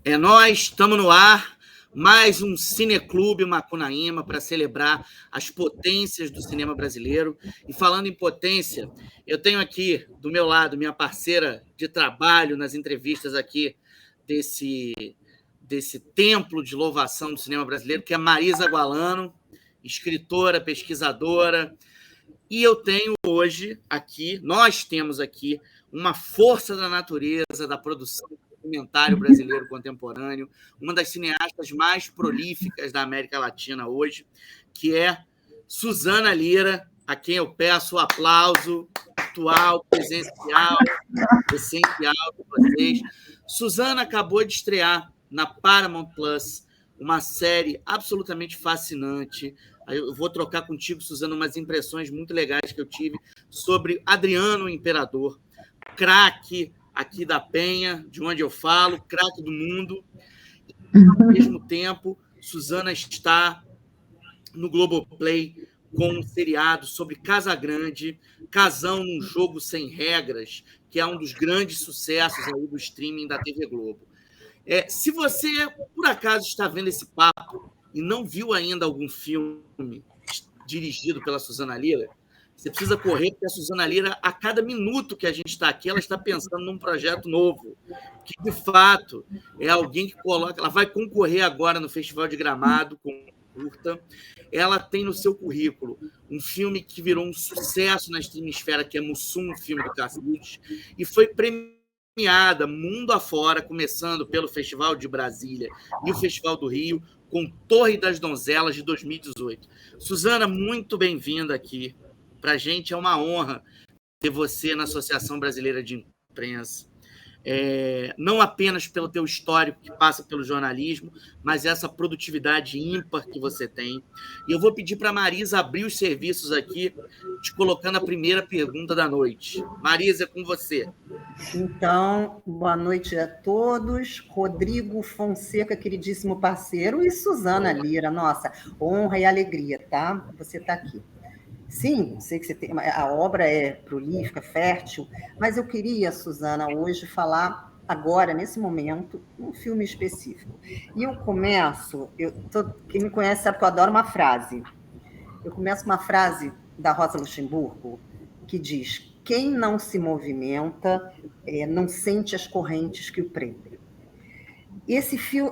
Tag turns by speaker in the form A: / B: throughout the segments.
A: É nós, estamos no ar, mais um Cineclube Macunaíma para celebrar as potências do cinema brasileiro. E falando em potência, eu tenho aqui do meu lado minha parceira de trabalho nas entrevistas aqui desse templo de louvação do cinema brasileiro, que é Marisa Gualano, escritora, pesquisadora. E eu tenho hoje aqui, nós temos aqui, uma força da natureza, da produção documentário brasileiro contemporâneo, uma das cineastas mais prolíficas da América Latina hoje, que é Suzana Lira, a quem eu peço o aplauso atual, presencial, essencial de vocês. Suzana acabou de estrear na Paramount Plus uma série absolutamente fascinante. Eu vou trocar contigo, Suzana, umas impressões muito legais que eu tive sobre Adriano o Imperador, craque aqui da Penha, de onde eu falo, craque do mundo. E, ao mesmo tempo, Suzana está no Globoplay com um seriado sobre Casagrande, Casão num Jogo Sem Regras, que é um dos grandes sucessos aí do streaming da TV Globo. Se você, por acaso, está vendo esse papo e não viu ainda algum filme dirigido pela Suzana Lira, você precisa correr, porque a Suzana Lira, a cada minuto que a gente está aqui, ela está pensando num projeto novo, que, de fato, é alguém que coloca... Ela vai concorrer agora no Festival de Gramado com curta. Ela tem no seu currículo um filme que virou um sucesso na streamosfera, que é Mussum, um filme do Cacildes, e foi premiada mundo afora, começando pelo Festival de Brasília e o Festival do Rio, com Torre das Donzelas, de 2018. Suzana, muito bem-vinda aqui. Para a gente é uma honra ter você na Associação Brasileira de Imprensa, não apenas pelo teu histórico que passa pelo jornalismo, mas essa produtividade ímpar que você tem. E eu vou pedir para a Marisa abrir os serviços aqui, te colocando a primeira pergunta da noite. Marisa, é com você.
B: Então, boa noite a todos. Rodrigo Fonseca, queridíssimo parceiro, e Suzana Lira, nossa, honra e alegria, tá? Você está aqui. Sim, sei que você tem, a obra é prolífica, fértil, mas eu queria, Suzana, hoje falar agora, nesse momento, um filme específico. E eu começo, quem me conhece sabe que eu adoro uma frase. Eu começo com uma frase da Rosa Luxemburgo, que diz: quem não se movimenta, não sente as correntes que o prendem.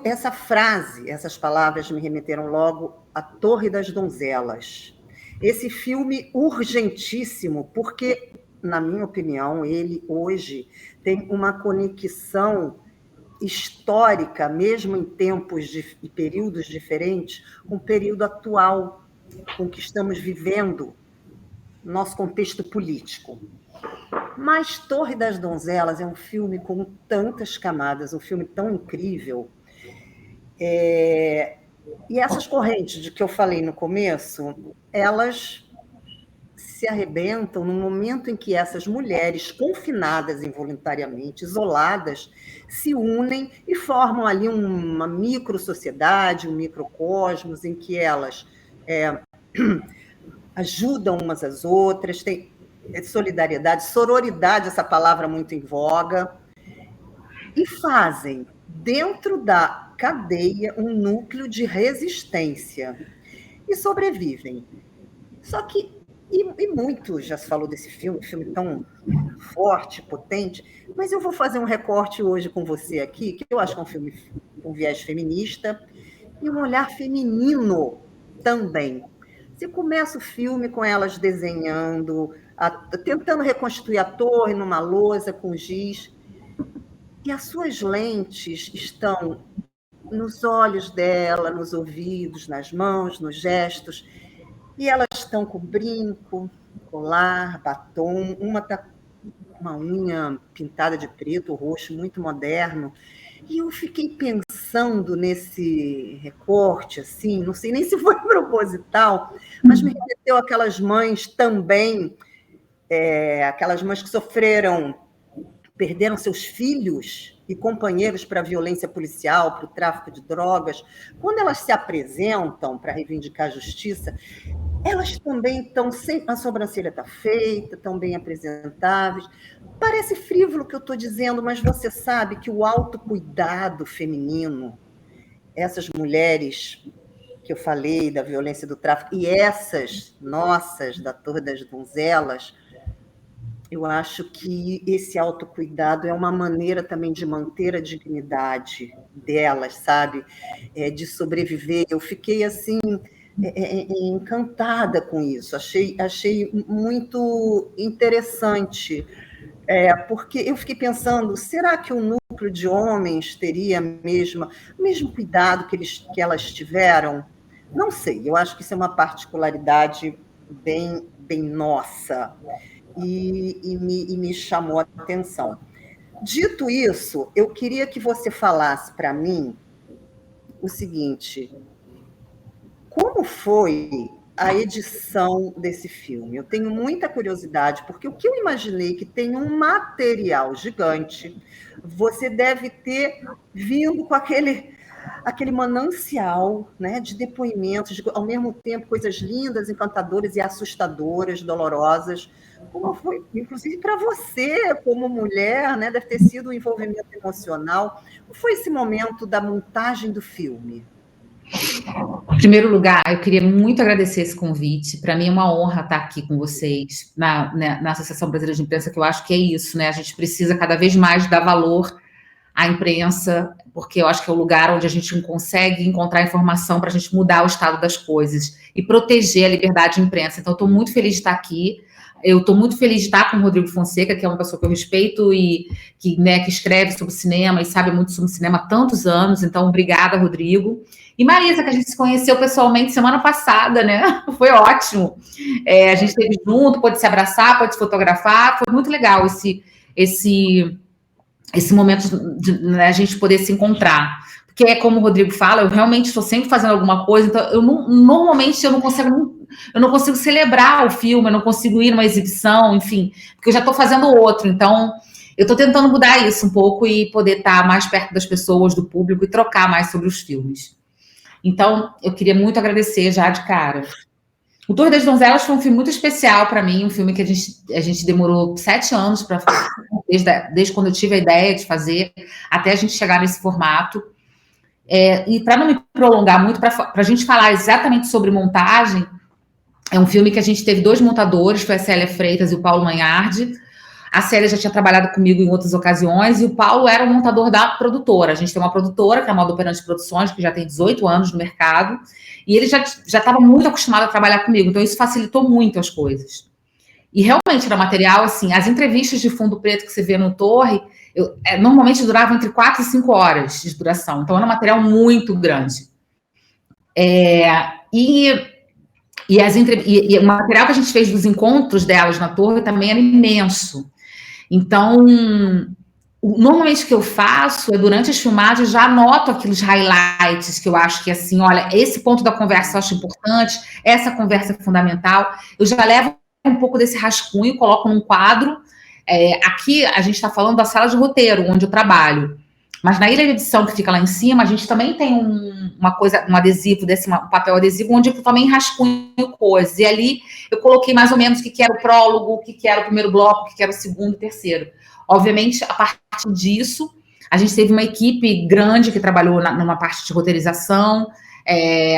B: Essa frase, essas palavras me remeteram logo à Torre das Donzelas. Esse filme urgentíssimo, porque, na minha opinião, ele hoje tem uma conexão histórica, mesmo em tempos e períodos diferentes, com o período atual, com o que estamos vivendo, nosso contexto político. Mas Torre das Donzelas é um filme com tantas camadas, um filme tão incrível. E essas correntes de que eu falei no começo, elas se arrebentam no momento em que essas mulheres confinadas involuntariamente, isoladas, se unem e formam ali uma micro-sociedade, um microcosmos, em que elas ajudam umas às outras, tem solidariedade, sororidade, essa palavra muito em voga, e fazem, dentro da cadeia, um núcleo de resistência, e sobrevivem. Só que, e muito já se falou desse filme tão forte, potente, mas eu vou fazer um recorte hoje com você aqui, que eu acho que é um filme com viés feminista, e um olhar feminino também. Você começa o filme com elas desenhando, tentando reconstruir a torre numa lousa com giz, e as suas lentes estão nos olhos dela, nos ouvidos, nas mãos, nos gestos, e elas estão com brinco, colar, batom, uma está com uma unha pintada de preto, roxo, muito moderno. E eu fiquei pensando nesse recorte, assim, não sei nem se foi proposital, mas me remeteu aquelas mães também, aquelas mães que perderam seus filhos e companheiros para a violência policial, para o tráfico de drogas. Quando elas se apresentam para reivindicar a justiça, Elas também estão sem... A sobrancelha está feita, estão bem apresentáveis. Parece frívolo o que eu estou dizendo, mas você sabe que o autocuidado feminino, essas mulheres que eu falei da violência do tráfico, e essas nossas, da Torre das Donzelas, eu acho que esse autocuidado é uma maneira também de manter a dignidade delas, sabe? De sobreviver. Eu fiquei, assim, encantada com isso. Achei muito interessante, porque eu fiquei pensando, será que o núcleo de homens teria o mesmo cuidado que elas tiveram? Não sei, eu acho que isso é uma particularidade bem nossa. E me chamou a atenção. Dito isso, eu queria que você falasse para mim o seguinte: como foi a edição desse filme? Eu tenho muita curiosidade, porque o que eu imaginei que tem um material gigante, você deve ter vindo com aquele manancial, né, de depoimentos, ao mesmo tempo coisas lindas, encantadoras e assustadoras, dolorosas. Como foi, inclusive para você, como mulher, né, deve ter sido um envolvimento emocional. Como foi esse momento da montagem do filme?
C: Em primeiro lugar, eu queria muito agradecer esse convite. Para mim é uma honra estar aqui com vocês na Associação Brasileira de Imprensa, que eu acho que é isso, né? A gente precisa cada vez mais dar valor à imprensa, porque eu acho que é o lugar onde a gente consegue encontrar informação para a gente mudar o estado das coisas e proteger a liberdade de imprensa. Então, eu estou muito feliz de estar aqui. Eu estou muito feliz de estar com o Rodrigo Fonseca, que é uma pessoa que eu respeito e que escreve sobre cinema e sabe muito sobre cinema há tantos anos. Então, obrigada, Rodrigo. E Marisa, que a gente se conheceu pessoalmente semana passada, né? Foi ótimo. A gente esteve junto, pôde se abraçar, pôde se fotografar. Foi muito legal esse momento de a gente poder se encontrar. Porque é como o Rodrigo fala, eu realmente estou sempre fazendo alguma coisa, então normalmente eu não consigo celebrar o filme, eu não consigo ir numa exibição, enfim, porque eu já estou fazendo outro. Então, eu estou tentando mudar isso um pouco e poder estar mais perto das pessoas, do público, e trocar mais sobre os filmes. Então, eu queria muito agradecer já de cara. O Torre das Donzelas foi um filme muito especial para mim, um filme que a gente demorou 7 anos para fazer, desde quando eu tive a ideia de fazer, até a gente chegar nesse formato. E para não me prolongar muito, para a gente falar exatamente sobre montagem, é um filme que a gente teve 2 montadores, foi a Célia Freitas e o Paulo Manhardi. A Célia já tinha trabalhado comigo em outras ocasiões, e o Paulo era o montador da produtora. A gente tem uma produtora, que é a Modo Operante Produções, que já tem 18 anos no mercado, e ele já estava muito acostumado a trabalhar comigo, então isso facilitou muito as coisas. E realmente era material, assim, as entrevistas de fundo preto que você vê no Torre, normalmente duravam entre 4 e 5 horas de duração, então era um material muito grande. E o material que a gente fez dos encontros delas na Torre também era imenso. Então, normalmente o que eu faço é, durante as filmagens, já anoto aqueles highlights que eu acho que, assim, olha, esse ponto da conversa eu acho importante, essa conversa é fundamental. Eu já levo um pouco desse rascunho, coloco num quadro. Aqui a gente está falando da sala de roteiro, onde eu trabalho. Mas na ilha de edição, que fica lá em cima, a gente também tem um adesivo, um papel adesivo, onde eu também rascunho coisas. E ali eu coloquei mais ou menos o que era o prólogo, o que era o primeiro bloco, o que era o segundo e terceiro. Obviamente, a partir disso, a gente teve uma equipe grande que trabalhou numa parte de roteirização.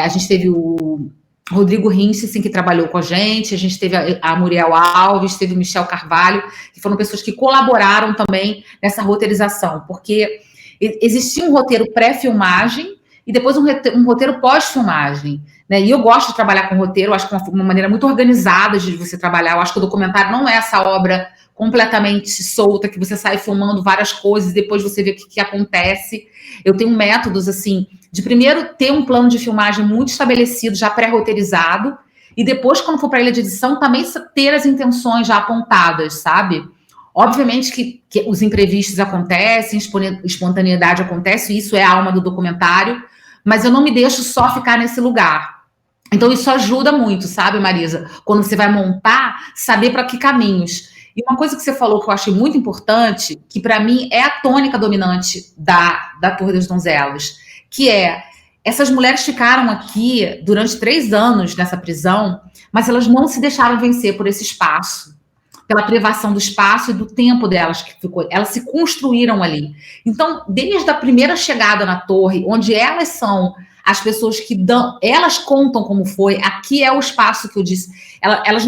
C: A gente teve o Rodrigo Hinchsen, que trabalhou com a gente teve a Muriel Alves, teve o Michel Carvalho, que foram pessoas que colaboraram também nessa roteirização, porque existia um roteiro pré-filmagem e depois um roteiro pós-filmagem, né? E eu gosto de trabalhar com roteiro, eu acho que é uma maneira muito organizada de você trabalhar. Eu acho que o documentário não é essa obra completamente solta, que você sai filmando várias coisas e depois você vê o que acontece. Eu tenho métodos, assim, de primeiro ter um plano de filmagem muito estabelecido, já pré-roteirizado, e depois, quando for para a ilha de edição, também ter as intenções já apontadas, sabe? Obviamente que os imprevistos acontecem, espontaneidade acontece, isso é a alma do documentário, mas eu não me deixo só ficar nesse lugar. Então, isso ajuda muito, sabe, Marisa? Quando você vai montar, saber para que caminhos. E uma coisa que você falou que eu achei muito importante, que para mim é a tônica dominante da Torre das Donzelas, que é essas mulheres ficaram aqui durante 3 anos nessa prisão, mas elas não se deixaram vencer por esse espaço, pela privação do espaço e do tempo delas que ficou. Elas se construíram ali. Então, desde a primeira chegada na torre, onde elas são as pessoas que dão, elas contam como foi, aqui é o espaço que eu disse, elas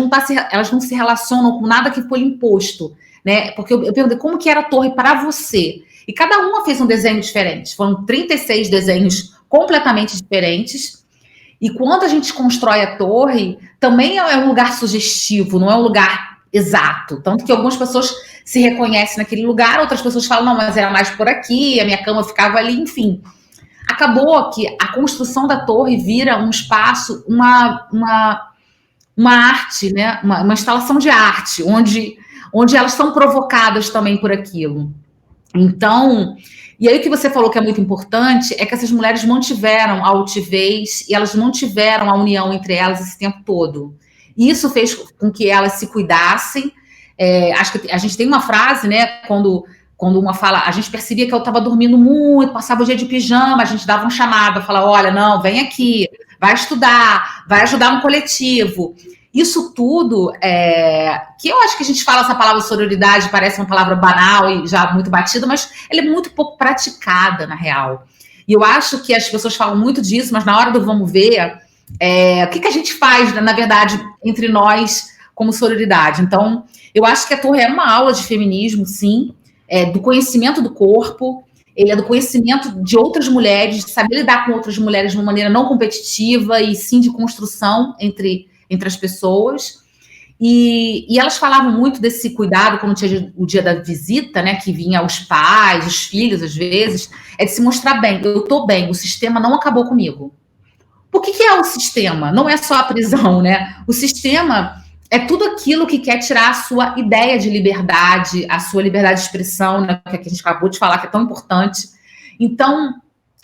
C: não se relacionam com nada que foi imposto, né? Porque eu perguntei como que era a torre para você. E cada uma fez um desenho diferente. Foram 36 desenhos completamente diferentes. E quando a gente constrói a torre, também é um lugar sugestivo, não é um lugar exato. Tanto que algumas pessoas se reconhecem naquele lugar, outras pessoas falam, não, mas era mais por aqui, a minha cama ficava ali, enfim. Acabou que a construção da torre vira um espaço, uma arte, né? Uma instalação de arte, onde elas são provocadas também por aquilo. Então, e aí o que você falou que é muito importante é que essas mulheres mantiveram a altivez e elas mantiveram a união entre elas esse tempo todo. E isso fez com que elas se cuidassem. Acho que a gente tem uma frase, né, quando uma fala, a gente percebia que eu estava dormindo muito, passava o dia de pijama, a gente dava um chamado, falava, olha, não, vem aqui, vai estudar, vai ajudar no coletivo. Isso tudo, que eu acho que a gente fala essa palavra sororidade, parece uma palavra banal e já muito batida, mas ela é muito pouco praticada, na real. E eu acho que as pessoas falam muito disso, mas na hora do vamos ver, o que a gente faz, na verdade, entre nós como sororidade? Então, eu acho que a torre é uma aula de feminismo, sim, do conhecimento do corpo, ele é do conhecimento de outras mulheres, de saber lidar com outras mulheres de uma maneira não competitiva e sim de construção entre as pessoas. E elas falavam muito desse cuidado quando tinha o dia da visita, né, que vinha os pais, os filhos, às vezes, de se mostrar bem. Eu estou bem, o sistema não acabou comigo. O que é o sistema? Não é só a prisão, né? O sistema é tudo aquilo que quer tirar a sua ideia de liberdade, a sua liberdade de expressão, né, que a gente acabou de falar, que é tão importante. Então,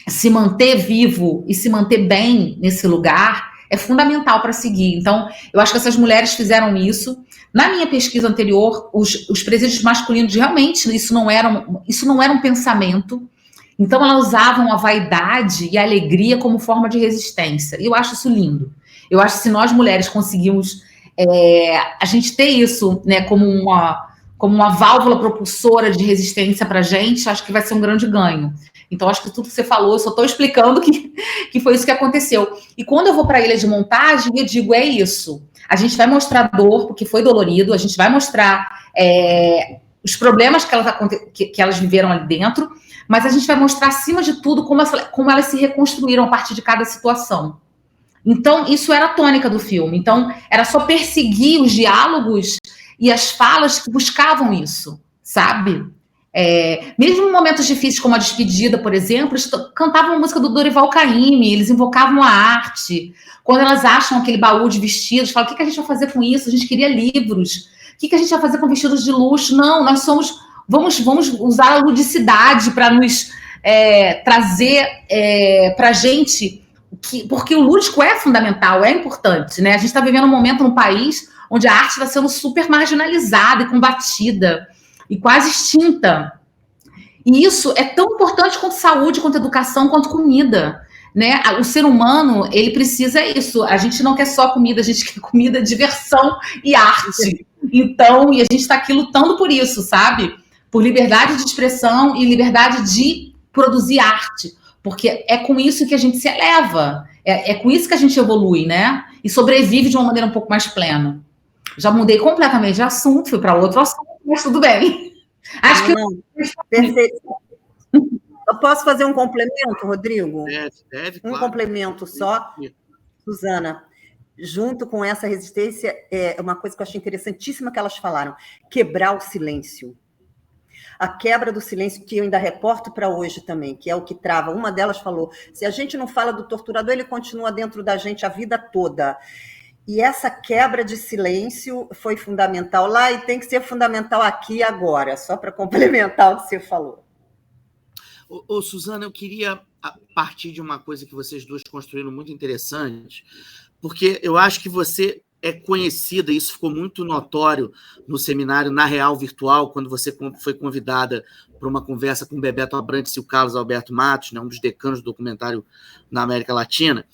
C: se manter vivo e se manter bem nesse lugar é fundamental para seguir. Então, eu acho que essas mulheres fizeram isso. Na minha pesquisa anterior, os presídios masculinos, realmente, isso não era um pensamento. Então, elas usavam a vaidade e a alegria como forma de resistência. E eu acho isso lindo. Eu acho que se nós, mulheres, conseguimos a gente ter isso, né, como uma válvula propulsora de resistência para a gente, acho que vai ser um grande ganho. Então, acho que tudo que você falou, eu só estou explicando que foi isso que aconteceu. E quando eu vou para a ilha de montagem, eu digo, é isso. A gente vai mostrar dor, porque foi dolorido, a gente vai mostrar os problemas que elas viveram ali dentro, mas a gente vai mostrar, acima de tudo, como elas se reconstruíram a partir de cada situação. Então, isso era a tônica do filme. Então, era só perseguir os diálogos e as falas que buscavam isso, sabe? Mesmo em momentos difíceis, como a despedida, por exemplo, eles cantavam a música do Dorival Caymmi, eles invocavam a arte. Quando elas acham aquele baú de vestidos, falam, o que a gente vai fazer com isso? A gente queria livros. O que a gente vai fazer com vestidos de luxo? Não, nós somos... Vamos usar a ludicidade para nos trazer para a gente... porque o lúdico é fundamental, é importante, né? A gente está vivendo um momento no país onde a arte está sendo super marginalizada e combatida e quase extinta. E isso é tão importante quanto saúde, quanto educação, quanto comida, né? O ser humano, ele precisa isso. A gente não quer só comida, a gente quer comida, diversão e arte. Então, e a gente está aqui lutando por isso, sabe? Por liberdade de expressão e liberdade de produzir arte. Porque é com isso que a gente se eleva, é com isso que a gente evolui, né? E sobrevive de uma maneira um pouco mais plena. Já mudei completamente de assunto, fui para outro assunto, mas tudo bem. Acho que
B: perfeito. Eu posso fazer um complemento, Rodrigo?
A: Deve,
B: um
A: claro.
B: Complemento só. Suzana, junto com essa resistência, uma coisa que eu achei interessantíssima que elas falaram, quebrar o silêncio. A quebra do silêncio, que eu ainda reporto para hoje também, que é o que trava. Uma delas falou, se a gente não fala do torturador, ele continua dentro da gente a vida toda. E essa quebra de silêncio foi fundamental lá e tem que ser fundamental aqui e agora, só para complementar o que você falou.
A: Suzana, eu queria partir de uma coisa que vocês duas construíram muito interessante, porque eu acho que você é conhecida, isso ficou muito notório no seminário Na Real Virtual, quando você foi convidada para uma conversa com o Bebeto Abrantes e o Carlos Alberto Matos, né, um dos decanos do documentário na América Latina.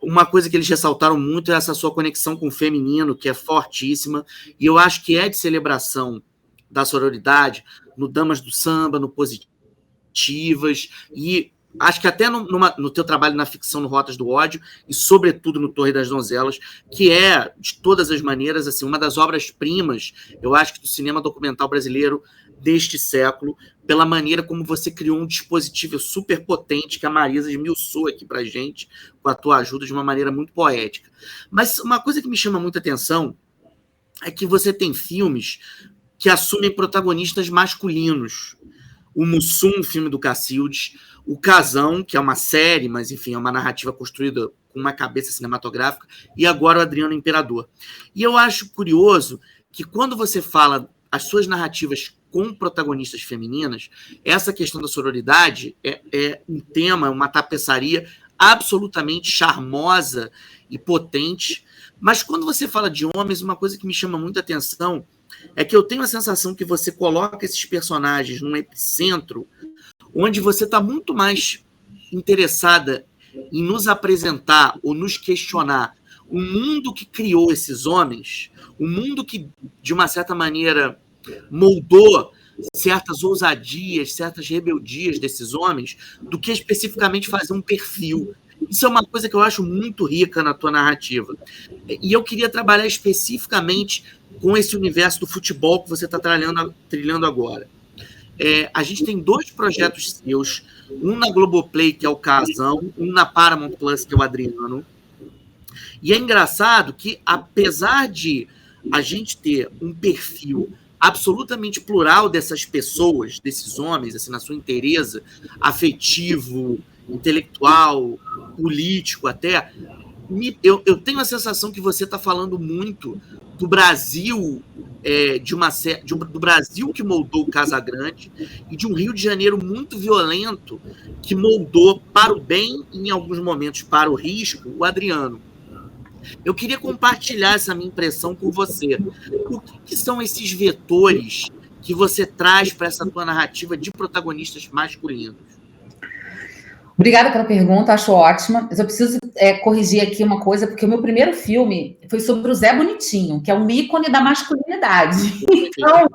A: Uma coisa que eles ressaltaram muito é essa sua conexão com o feminino, que é fortíssima, e eu acho que é de celebração da sororidade, no Damas do Samba, no Positivas, e acho que até no teu trabalho na ficção, no Rotas do Ódio, e sobretudo no Torre das Donzelas, que é, de todas as maneiras, assim, uma das obras-primas, eu acho que do cinema documental brasileiro deste século, pela maneira como você criou um dispositivo super potente que a Marisa esmiuçou aqui pra gente, com a tua ajuda, de uma maneira muito poética. Mas uma coisa que me chama muita atenção é que você tem filmes que assumem protagonistas masculinos. O Mussum, filme do Cacildes, o Casão, que é uma série, mas, enfim, é uma narrativa construída com uma cabeça cinematográfica, e agora o Adriano Imperador. E eu acho curioso que quando você fala as suas narrativas com protagonistas femininas, essa questão da sororidade é um tema, uma tapeçaria absolutamente charmosa e potente, mas quando você fala de homens, uma coisa que me chama muita atenção é que eu tenho a sensação que você coloca esses personagens num epicentro onde você está muito mais interessada em nos apresentar ou nos questionar o mundo que criou esses homens, o mundo que, de uma certa maneira, moldou certas ousadias, certas rebeldias desses homens, do que especificamente fazer um perfil. Isso é uma coisa que eu acho muito rica na tua narrativa. E eu queria trabalhar especificamente com esse universo do futebol que você está trilhando agora. A gente tem 2 projetos seus, um na Globoplay, que é o Casão, um na Paramount Plus, que é o Adriano. E é engraçado que, apesar de a gente ter um perfil absolutamente plural dessas pessoas, desses homens, assim, na sua inteireza, afetivo, intelectual, político até, eu tenho a sensação que você está falando muito do Brasil, do Brasil que moldou o Casagrande e de um Rio de Janeiro muito violento que moldou para o bem e, em alguns momentos, para o risco, o Adriano. Eu queria compartilhar essa minha impressão com você. O que são esses vetores que você traz para essa tua narrativa de protagonistas masculinos?
C: Obrigada pela pergunta, acho ótima. Mas eu preciso corrigir aqui uma coisa, porque o meu primeiro filme foi sobre o Zé Bonitinho, que é um ícone da masculinidade. Então,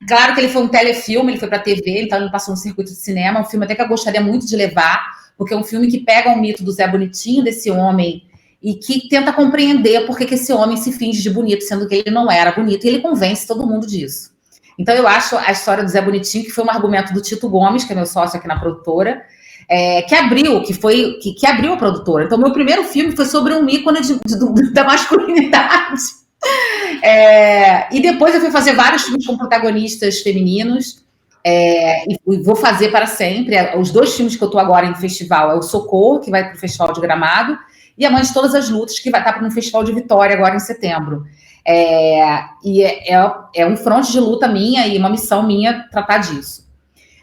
C: claro que ele foi um telefilme, ele foi para a TV, então ele passou no circuito de cinema, um filme até que eu gostaria muito de levar, porque é um filme que pega o mito do Zé Bonitinho, desse homem, e que tenta compreender por que esse homem se finge de bonito, sendo que ele não era bonito, e ele convence todo mundo disso. Então, eu acho a história do Zé Bonitinho, que foi um argumento do Tito Gomes, que é meu sócio aqui na produtora, que abriu a produtora. Então, meu primeiro filme foi sobre um ícone da masculinidade. E depois eu fui fazer vários filmes com protagonistas femininos, e vou fazer para sempre. Os 2 filmes que eu estou agora em festival é o Socorro, que vai para o Festival de Gramado, e A Mãe de Todas as Lutas, que vai estar no Festival de Vitória agora em setembro. É um fronte de luta minha e uma missão minha tratar disso.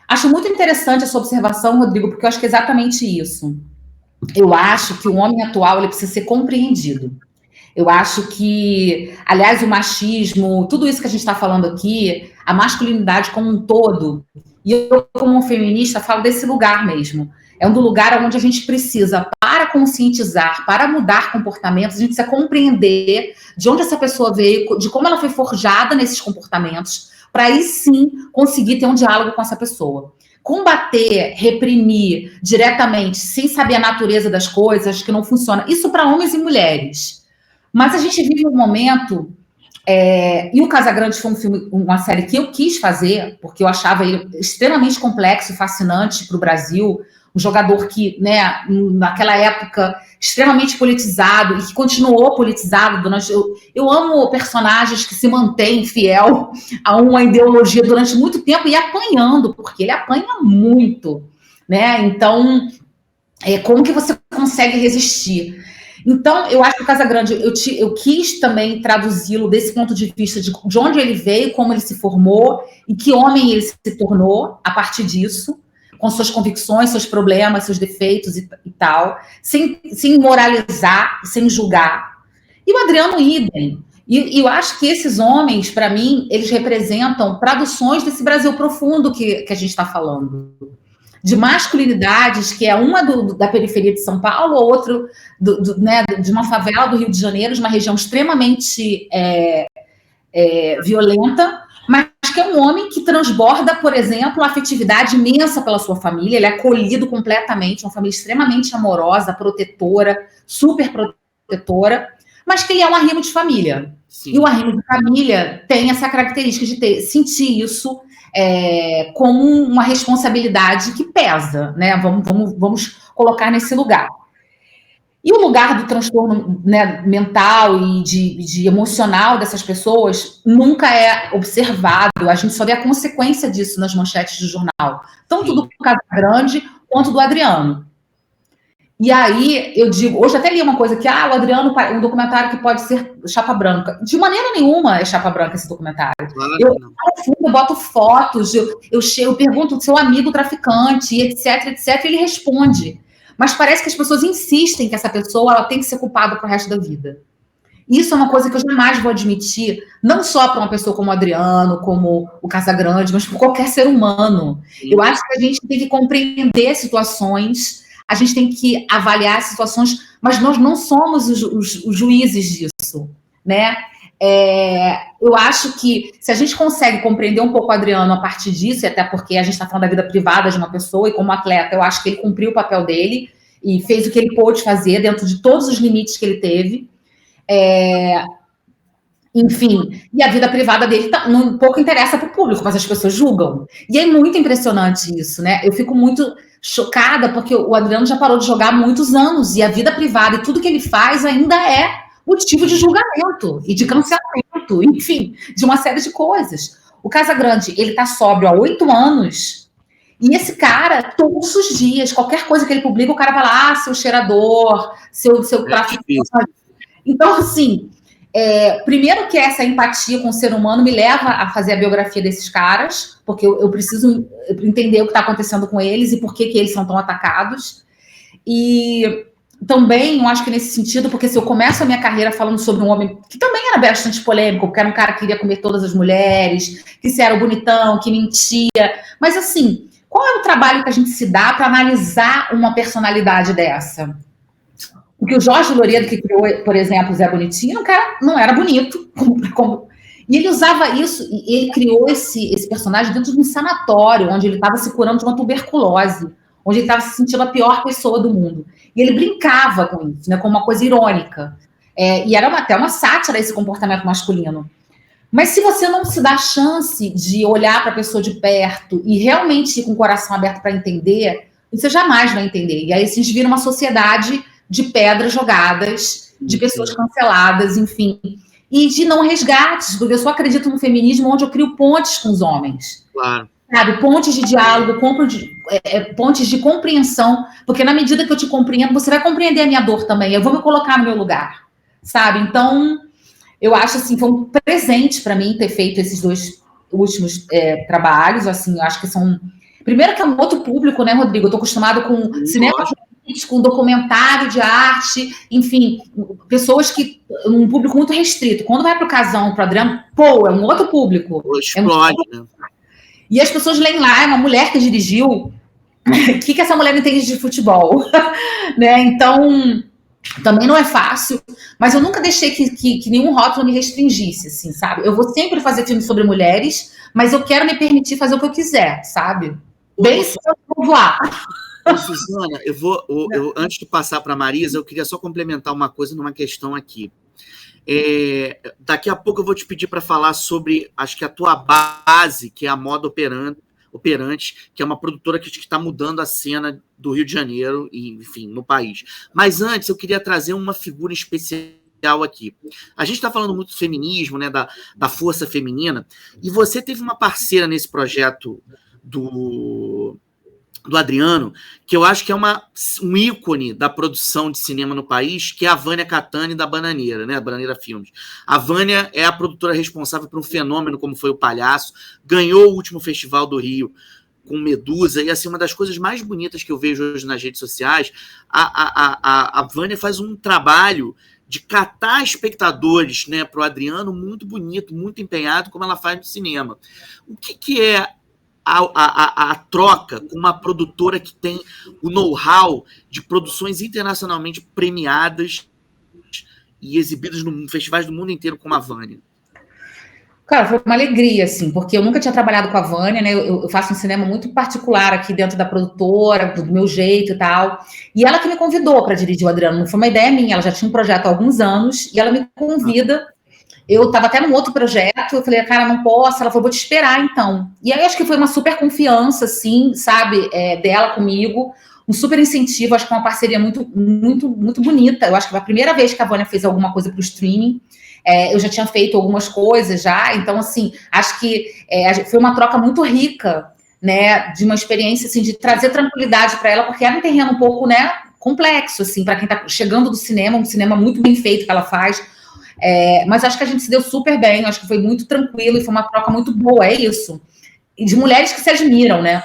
C: Acho muito interessante essa observação, Rodrigo, porque eu acho que é exatamente isso. Eu acho que o homem atual ele precisa ser compreendido. Eu acho que, aliás, o machismo, tudo isso que a gente está falando aqui, a masculinidade como um todo, e eu, como feminista, falo desse lugar mesmo. É um lugar onde a gente precisa, para conscientizar, para mudar comportamentos, a gente precisa compreender de onde essa pessoa veio, de como ela foi forjada nesses comportamentos, para aí sim conseguir ter um diálogo com essa pessoa. Combater, reprimir diretamente, sem saber a natureza das coisas, que não funciona. Isso para homens e mulheres. Mas a gente vive um momento... e o Casagrande foi uma série que eu quis fazer, porque eu achava ele extremamente complexo e fascinante para o Brasil. Um jogador que, né, naquela época, extremamente politizado e que continuou politizado durante... Eu amo personagens que se mantêm fiel a uma ideologia durante muito tempo e apanhando, porque ele apanha muito, né? Então, como que você consegue resistir? Então, eu acho que o Casagrande, eu quis também traduzi-lo desse ponto de vista de onde ele veio, como ele se formou e que homem ele se tornou a partir disso, com suas convicções, seus problemas, seus defeitos e tal, sem moralizar, sem julgar. E o Adriano idem. E eu acho que esses homens, para mim, eles representam traduções desse Brasil profundo que a gente está falando. De masculinidades, que é uma da periferia de São Paulo, ou outro né, de uma favela do Rio de Janeiro, de uma região extremamente violenta, mas que é um homem que transborda, por exemplo, a afetividade imensa pela sua família, ele é acolhido completamente, uma família extremamente amorosa, protetora, super protetora, mas que ele é um arrimo de família. Sim. E o arrimo de família tem essa característica de sentir isso como uma responsabilidade que pesa, né? Vamos colocar nesse lugar. E o lugar do transtorno, né, mental e de emocional dessas pessoas nunca é observado. A gente só vê a consequência disso nas manchetes do jornal. Tanto do Casagrande quanto do Adriano. E aí, eu digo, hoje até li uma coisa que, o Adriano, um documentário que pode ser chapa branca. De maneira nenhuma é chapa branca esse documentário. Eu boto fotos, eu pergunto do seu amigo traficante, etc, etc, e ele responde. Mas parece que as pessoas insistem que essa pessoa ela tem que ser culpada pro resto da vida. Isso é uma coisa que eu jamais vou admitir, não só para uma pessoa como o Adriano, como o Casagrande, mas por qualquer ser humano. Eu acho que a gente tem que compreender situações, a gente tem que avaliar situações, mas nós não somos os juízes disso, né? Eu acho que se a gente consegue compreender um pouco o Adriano a partir disso, e até porque a gente está falando da vida privada de uma pessoa, e como atleta eu acho que ele cumpriu o papel dele e fez o que ele pôde fazer dentro de todos os limites que ele teve, enfim, e a vida privada dele um pouco interessa para o público, mas as pessoas julgam, e é muito impressionante isso, né? Eu fico muito chocada porque o Adriano já parou de jogar há muitos anos, e a vida privada e tudo que ele faz ainda é motivo de julgamento e de cancelamento, enfim, de uma série de coisas. O Casagrande, ele tá sóbrio há 8 anos, e esse cara, todos os dias, qualquer coisa que ele publica, o cara vai lá, seu cheirador, seu tráfico. Então, assim, primeiro que essa empatia com o ser humano me leva a fazer a biografia desses caras, porque eu preciso entender o que está acontecendo com eles e por que eles são tão atacados. E também, eu acho que nesse sentido, porque se eu começo a minha carreira falando sobre um homem que também era bastante polêmico, porque era um cara que queria comer todas as mulheres, que se era o bonitão, que mentia, mas assim, qual é o trabalho que a gente se dá para analisar uma personalidade dessa? Porque o Jorge Loredo, que criou, por exemplo, o Zé Bonitinho, o cara não era bonito, e ele usava isso, e ele criou esse personagem dentro de um sanatório, onde ele estava se curando de uma tuberculose, onde ele estava se sentindo a pior pessoa do mundo. E ele brincava com isso, né, com uma coisa irônica. E era até uma sátira esse comportamento masculino. Mas se você não se dá a chance de olhar para a pessoa de perto e realmente ir com o coração aberto para entender, você jamais vai entender. E aí a gente vira uma sociedade de pedras jogadas, de pessoas canceladas, enfim. E de não resgates, porque eu só acredito no feminismo onde eu crio pontes com os homens.
A: Claro.
C: Sabe, pontes de diálogo, pontes de compreensão, porque na medida que eu te compreendo, você vai compreender a minha dor também, eu vou me colocar no meu lugar, sabe? Então, eu acho assim, foi um presente para mim ter feito esses 2 últimos trabalhos, assim, eu acho que são... Primeiro que é um outro público, né, Rodrigo? Eu tô acostumado com cinema, com documentário de arte, enfim, pessoas que... um público muito restrito. Quando vai pro Casão, pro Adriano, é um outro público.
A: Explode, né?
C: E as pessoas leem lá, é uma mulher que dirigiu, o que essa mulher entende de futebol? Né? Então, também não é fácil, mas eu nunca deixei que nenhum rótulo me restringisse, assim, sabe? Eu vou sempre fazer filmes sobre mulheres, mas eu quero me permitir fazer o que eu quiser, sabe? Bem se eu vou voar.
A: Suzana, antes de passar para a Marisa, eu queria só complementar uma coisa numa questão aqui. Daqui a pouco eu vou te pedir para falar sobre, acho que a tua base, que é a Moda Operante, que é uma produtora que está mudando a cena do Rio de Janeiro e, enfim, no país. Mas antes eu queria trazer uma figura especial aqui. A gente está falando muito do feminismo, né, da força feminina, e você teve uma parceira nesse projeto do Adriano, que eu acho que é um ícone da produção de cinema no país, que é a Vânia Catani da Bananeira, né? A Bananeira Filmes. A Vânia é a produtora responsável por um fenômeno como foi o Palhaço, ganhou o último Festival do Rio com Medusa, e assim, uma das coisas mais bonitas que eu vejo hoje nas redes sociais, a Vânia faz um trabalho de catar espectadores, né, para o Adriano muito bonito, muito empenhado, como ela faz no cinema. O que é a troca com uma produtora que tem o know-how de produções internacionalmente premiadas e exibidas em festivais do mundo inteiro como a Vânia?
C: Cara, foi uma alegria, assim, porque eu nunca tinha trabalhado com a Vânia, né? Eu faço um cinema muito particular aqui dentro da produtora, do meu jeito e tal. E ela que me convidou para dirigir o Adriano, não foi uma ideia minha, ela já tinha um projeto há alguns anos, e ela me convida. Eu estava até num outro projeto, eu falei, cara, não posso. Ela falou, vou te esperar então. E aí acho que foi uma super confiança, assim, sabe, dela comigo, um super incentivo, acho que é uma parceria muito, muito, muito bonita. Eu acho que foi a primeira vez que a Vânia fez alguma coisa para o streaming. Eu já tinha feito algumas coisas já, então, assim, acho que foi uma troca muito rica, né, de uma experiência, assim, de trazer tranquilidade para ela, porque era um terreno um pouco, né, complexo, assim, para quem está chegando do cinema, um cinema muito bem feito que ela faz, mas acho que a gente se deu super bem, acho que foi muito tranquilo e foi uma troca muito boa, é isso. E de mulheres que se admiram, né?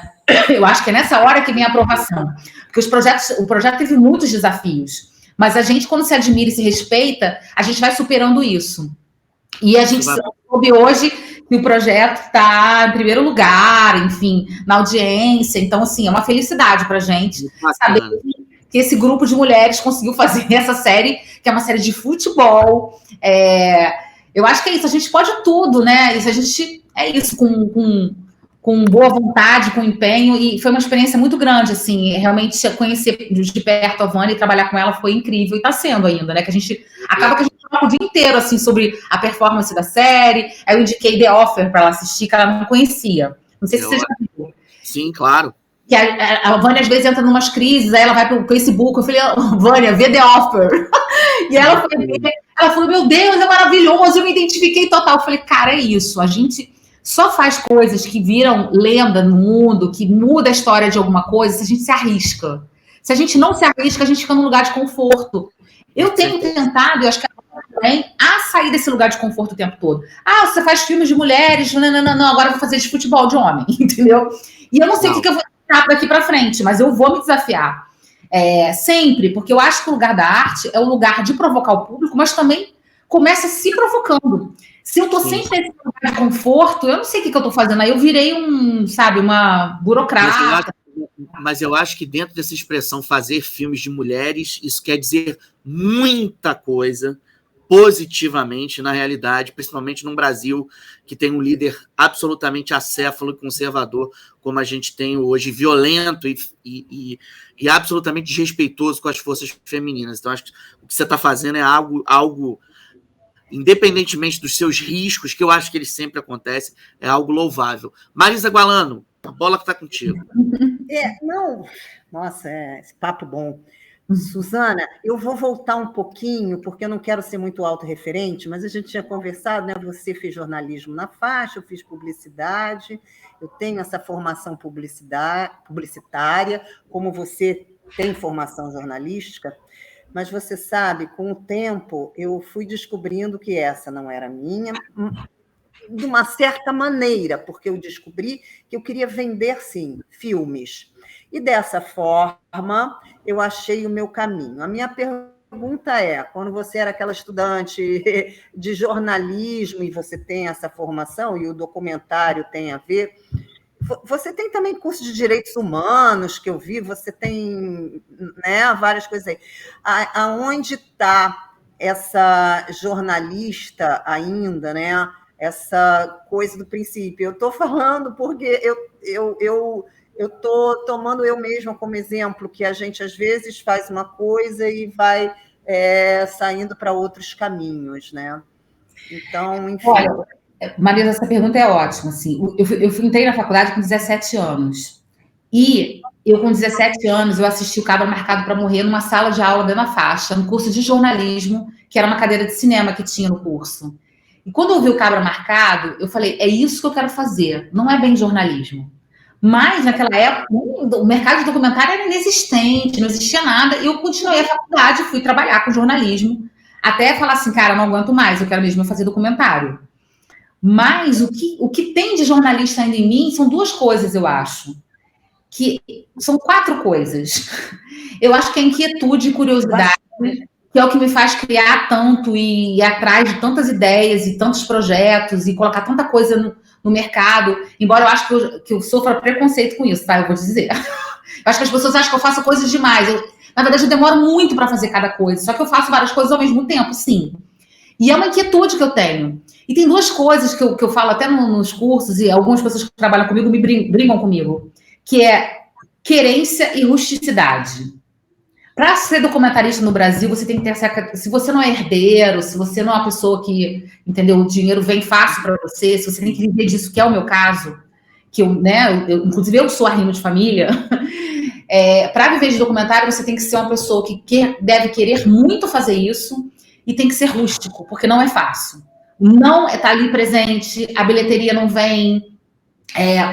C: Eu acho que é nessa hora que vem a aprovação, porque o projeto teve muitos desafios. Mas a gente, quando se admira e se respeita, a gente vai superando isso. E a gente soube hoje que o projeto está em primeiro lugar, enfim, na audiência. Então, assim, é uma felicidade para a gente saber que esse grupo de mulheres conseguiu fazer essa série, que é uma série de futebol. Eu acho que é isso, a gente pode tudo, né? Isso, a gente é isso, com boa vontade, com empenho, e foi uma experiência muito grande, assim, realmente conhecer de perto a Vânia e trabalhar com ela foi incrível, e tá sendo ainda, né, que a gente acaba que a gente fala o dia inteiro, assim, sobre a performance da série. Aí eu indiquei The Offer para ela assistir, que ela não conhecia, não sei se você já viu.
A: Sim, claro.
C: Que a Vânia às vezes entra em umas crises, aí ela vai pro Facebook, eu falei, Vânia, vê The Offer. E ela foi ver, ela falou, meu Deus, é maravilhoso, eu me identifiquei total. Eu falei, cara, é isso, a gente só faz coisas que viram lenda no mundo, que muda a história de alguma coisa, se a gente se arrisca. Se a gente não se arrisca, a gente fica num lugar de conforto. Eu tenho tentado, eu acho que também, a sair desse lugar de conforto o tempo todo. Você faz filmes de mulheres, não, agora eu vou fazer de futebol de homem, entendeu? E eu não sei o que eu vou tentar daqui para frente, mas eu vou me desafiar. Sempre, porque eu acho que o lugar da arte é o lugar de provocar o público, mas também começa se provocando. Se eu tô sempre nesse lugar de conforto, eu não sei o que eu tô fazendo. Aí eu virei uma burocrata.
A: Mas eu acho que dentro dessa expressão fazer filmes de mulheres, isso quer dizer muita coisa positivamente na realidade, principalmente num Brasil que tem um líder absolutamente acéfalo e conservador, como a gente tem hoje, violento e absolutamente desrespeitoso com as forças femininas. Então, acho que o que você está fazendo é algo independentemente dos seus riscos, que eu acho que eles sempre acontecem, é algo louvável. Marisa Gualano, a bola que está contigo.
B: Nossa, esse papo bom. Suzana, eu vou voltar um pouquinho, porque eu não quero ser muito autorreferente, mas a gente tinha conversado, né? Você fez jornalismo na faixa, eu fiz publicidade, eu tenho essa formação publicitária, como você tem formação jornalística, mas você sabe, com o tempo, eu fui descobrindo que essa não era minha, de uma certa maneira, porque eu descobri que eu queria vender, sim, filmes. E dessa forma, eu achei o meu caminho. A minha pergunta é, quando você era aquela estudante de jornalismo e você tem essa formação, e o documentário tem a ver, você tem também curso de direitos humanos, que eu vi, você tem, né, várias coisas aí. Aonde está essa jornalista ainda, né? Essa coisa do princípio? Eu estou falando porque eu estou tomando eu mesma como exemplo, que a gente, às vezes, faz uma coisa e vai saindo para outros caminhos, né? Então, enfim...
C: Olha, Marisa, essa pergunta é ótima. Assim, eu entrei na faculdade com 17 anos. E eu, com 17 anos, eu assisti o Cabra Marcado para Morrer numa sala de aula dentro da faixa, no curso de jornalismo, que era uma cadeira de cinema que tinha no curso. E quando eu vi o Cabra Marcado, eu falei, é isso que eu quero fazer. Não é bem jornalismo. Mas, naquela época, o mercado de documentário era inexistente, não existia nada. E eu continuei a faculdade, fui trabalhar com jornalismo, até falar assim, cara, não aguento mais, eu quero mesmo fazer documentário. Mas o que tem de jornalista ainda em mim são duas coisas, eu acho. que são 4 coisas. Eu acho que a inquietude e curiosidade, que é o que me faz criar tanto e ir atrás de tantas ideias e tantos projetos e colocar tanta coisa no mercado, embora eu acho que eu sofra preconceito com isso, tá? Eu vou te dizer. Eu acho que as pessoas acham que eu faço coisas demais. Na verdade, eu demoro muito para fazer cada coisa, só que eu faço várias coisas ao mesmo tempo, sim. E é uma inquietude que eu tenho. E tem 2 coisas que eu falo até nos cursos, e algumas pessoas que trabalham comigo me brincam comigo, que é querência e rusticidade. Para ser documentarista no Brasil, você tem que ter essa... Se você não é herdeiro, se você não é uma pessoa que, entendeu, o dinheiro vem fácil para você, se você tem que viver disso, que é o meu caso, que inclusive eu sou arrimo de família, para viver de documentário, você tem que ser uma pessoa que deve querer muito fazer isso e tem que ser rústico, porque não é fácil. Não está ali presente, a bilheteria não vem,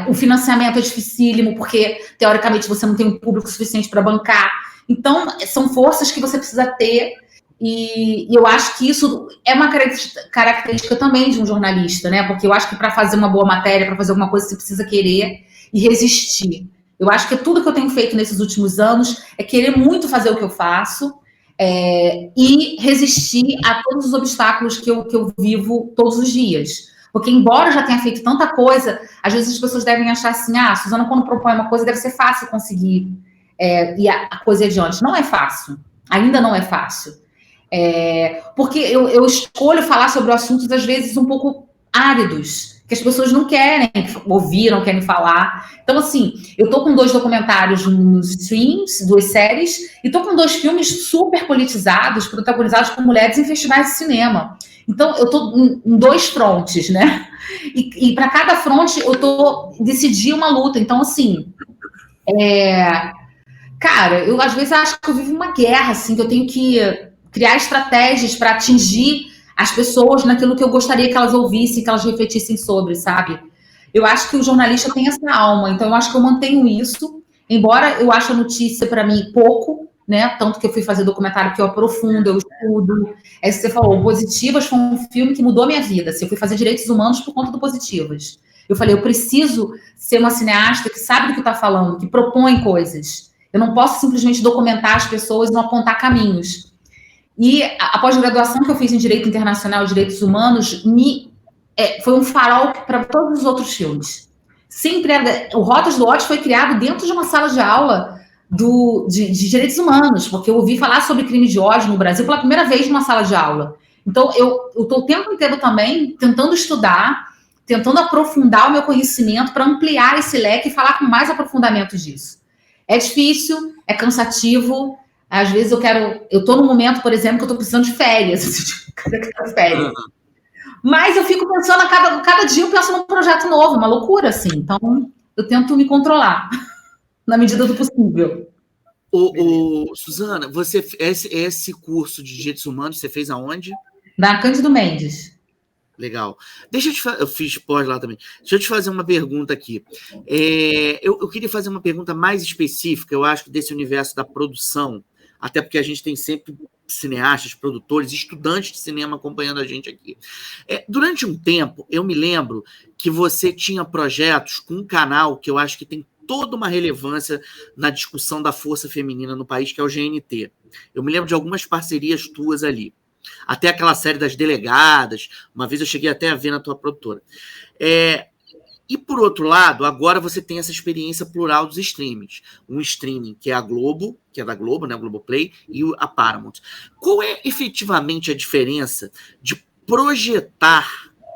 C: o financiamento é dificílimo, porque, teoricamente, você não tem um público suficiente para bancar. Então, são forças que você precisa ter, e eu acho que isso é uma característica também de um jornalista, né? Porque eu acho que para fazer uma boa matéria, para fazer alguma coisa, você precisa querer e resistir. Eu acho que tudo que eu tenho feito nesses últimos anos é querer muito fazer o que eu faço e resistir a todos os obstáculos que eu vivo todos os dias. Porque, embora eu já tenha feito tanta coisa, às vezes as pessoas devem achar assim, a Suzana, quando propõe uma coisa, deve ser fácil conseguir e a coisa adiante. Não é fácil. Ainda não é fácil. Porque eu escolho falar sobre assuntos, às vezes, um pouco áridos, que as pessoas não querem ouvir, não querem falar. Então, assim, eu tô com 2 documentários nos streams, 2 séries, e tô com 2 filmes super politizados, protagonizados por mulheres em festivais de cinema. Então, eu tô em 2 frontes, né? E para cada fronte, eu tô decidir uma luta. Então, assim, cara, eu às vezes acho que eu vivo uma guerra, assim, que eu tenho que criar estratégias para atingir as pessoas naquilo que eu gostaria que elas ouvissem, que elas refletissem sobre, sabe? Eu acho que o jornalista tem essa alma, então eu acho que eu mantenho isso, embora eu ache a notícia, para mim, pouco, né? Tanto que eu fui fazer documentário que eu aprofundo, eu estudo. É isso que você falou, Positivas foi um filme que mudou a minha vida. Assim, eu fui fazer direitos humanos por conta do Positivas. Eu falei, eu preciso ser uma cineasta que sabe do que está falando, que propõe coisas. Eu não posso simplesmente documentar as pessoas e não apontar caminhos. E a pós-graduação que eu fiz em Direito Internacional e Direitos Humanos foi um farol para todos os outros filmes. Sempre o Rotas do Ódio foi criado dentro de uma sala de aula de Direitos Humanos, porque eu ouvi falar sobre crime de ódio no Brasil pela primeira vez numa sala de aula. Então, eu estou o tempo inteiro também tentando estudar, tentando aprofundar o meu conhecimento para ampliar esse leque e falar com mais aprofundamento disso. É difícil, é cansativo. Às vezes eu tô num momento, por exemplo, que eu tô precisando de férias. Férias. Mas eu fico pensando, cada dia eu penso num projeto novo, uma loucura, assim. Então, eu tento me controlar, na medida do possível.
A: Suzana, esse curso de Direitos Humanos, você fez aonde?
C: Na Cândido Mendes.
A: Legal. Eu fiz pós lá também. Deixa eu te fazer uma pergunta aqui. Eu queria fazer uma pergunta mais específica, eu acho, desse universo da produção, até porque a gente tem sempre cineastas, produtores, estudantes de cinema acompanhando a gente aqui. Durante um tempo, eu me lembro que você tinha projetos com um canal que eu acho que tem toda uma relevância na discussão da força feminina no país, que é o GNT. Eu me lembro de algumas parcerias tuas ali. Até aquela série das delegadas, uma vez eu cheguei até a ver na tua produtora. E, por outro lado, agora você tem essa experiência plural dos streamings. Um streaming que é a Globo, que é da Globo, né, o Globoplay, e a Paramount. Qual é efetivamente a diferença de projetar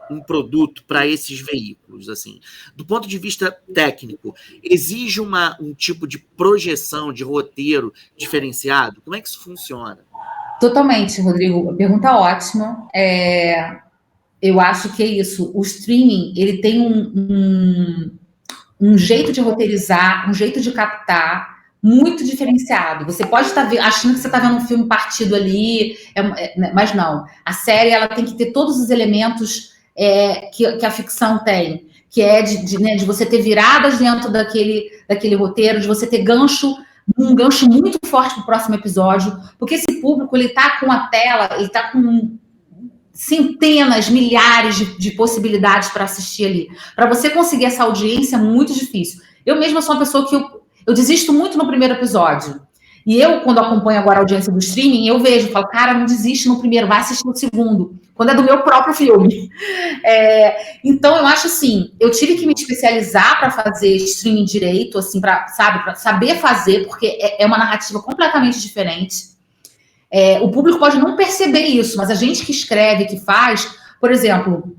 A: um produto para esses veículos? Assim, do ponto de vista técnico, exige um tipo de projeção, de roteiro diferenciado? Como é que isso funciona?
C: Totalmente, Rodrigo. Pergunta ótima. Eu acho que é isso. O streaming, ele tem um jeito de roteirizar, um jeito de captar muito diferenciado. Você pode estar achando que você está vendo um filme partido ali, mas não. A série, ela tem que ter todos os elementos que a ficção tem, que é de você ter viradas dentro daquele roteiro, de você ter um gancho muito forte para o próximo episódio, porque esse público, ele está com a tela, ele está com centenas, milhares de possibilidades para assistir ali. Para você conseguir essa audiência é muito difícil. Eu mesma sou uma pessoa que eu desisto muito no primeiro episódio. E eu, quando acompanho agora a audiência do streaming, eu vejo, falo, cara, não desiste no primeiro, vai assistir no segundo, quando é do meu próprio filme. Então, eu acho assim, eu tive que me especializar para fazer streaming direito, assim, para saber fazer, porque é uma narrativa completamente diferente. O público pode não perceber isso, mas a gente que escreve, que faz, por exemplo,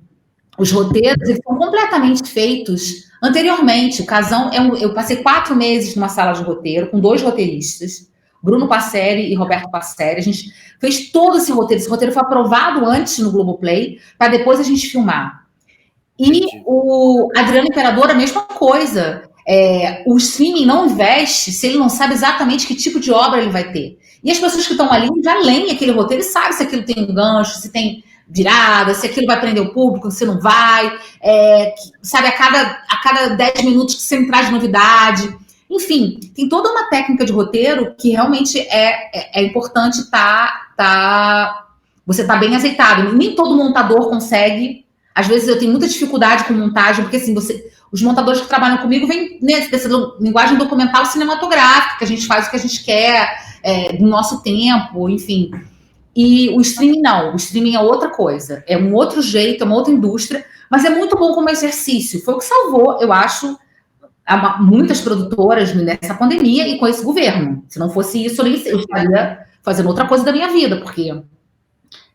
C: os roteiros, eles são completamente feitos anteriormente. O Casão, eu passei 4 meses numa sala de roteiro com 2 roteiristas, Bruno Passeri e Roberto Passeri. A gente fez todo esse roteiro. Esse roteiro foi aprovado antes no Globoplay, para depois a gente filmar. E o Adriano Imperador, a mesma coisa. O streaming não investe se ele não sabe exatamente que tipo de obra ele vai ter. E as pessoas que estão ali já leem aquele roteiro e sabem se aquilo tem um gancho, se tem virada, se aquilo vai prender o público, se não vai. Sabe, a cada 10 minutos que sempre traz novidade. Enfim, tem toda uma técnica de roteiro que realmente é importante você tá bem azeitado. Nem todo montador consegue. Às vezes eu tenho muita dificuldade com montagem, porque assim, os montadores que trabalham comigo vêm dessa linguagem documental cinematográfica, que a gente faz o que a gente quer, no nosso tempo, enfim. E o streaming não, o streaming é outra coisa, é um outro jeito, é uma outra indústria, mas é muito bom como exercício. Foi o que salvou, eu acho, muitas produtoras nessa pandemia e com esse governo. Se não fosse isso, eu estaria fazendo outra coisa da minha vida, porque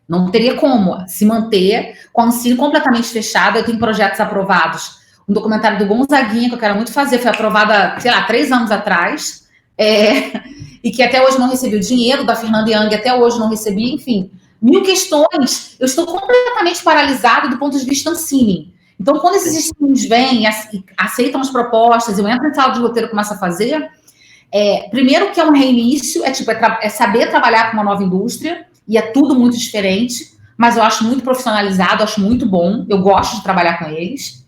C: não teria como se manter com a Ancine completamente fechada. Eu tenho projetos aprovados. Um documentário do Gonzaguinha, que eu quero muito fazer, foi aprovada, sei lá, 3 anos atrás, e que até hoje não recebi o dinheiro, da Fernanda Young até hoje não recebi, enfim. 1000 questões. Eu estou completamente paralisada do ponto de vista Ancine. Então, quando esses streams vêm e aceitam as propostas, eu entro em sala de roteiro e começo a fazer, primeiro que é um reinício, é saber trabalhar com uma nova indústria, e é tudo muito diferente, mas eu acho muito profissionalizado, acho muito bom, eu gosto de trabalhar com eles,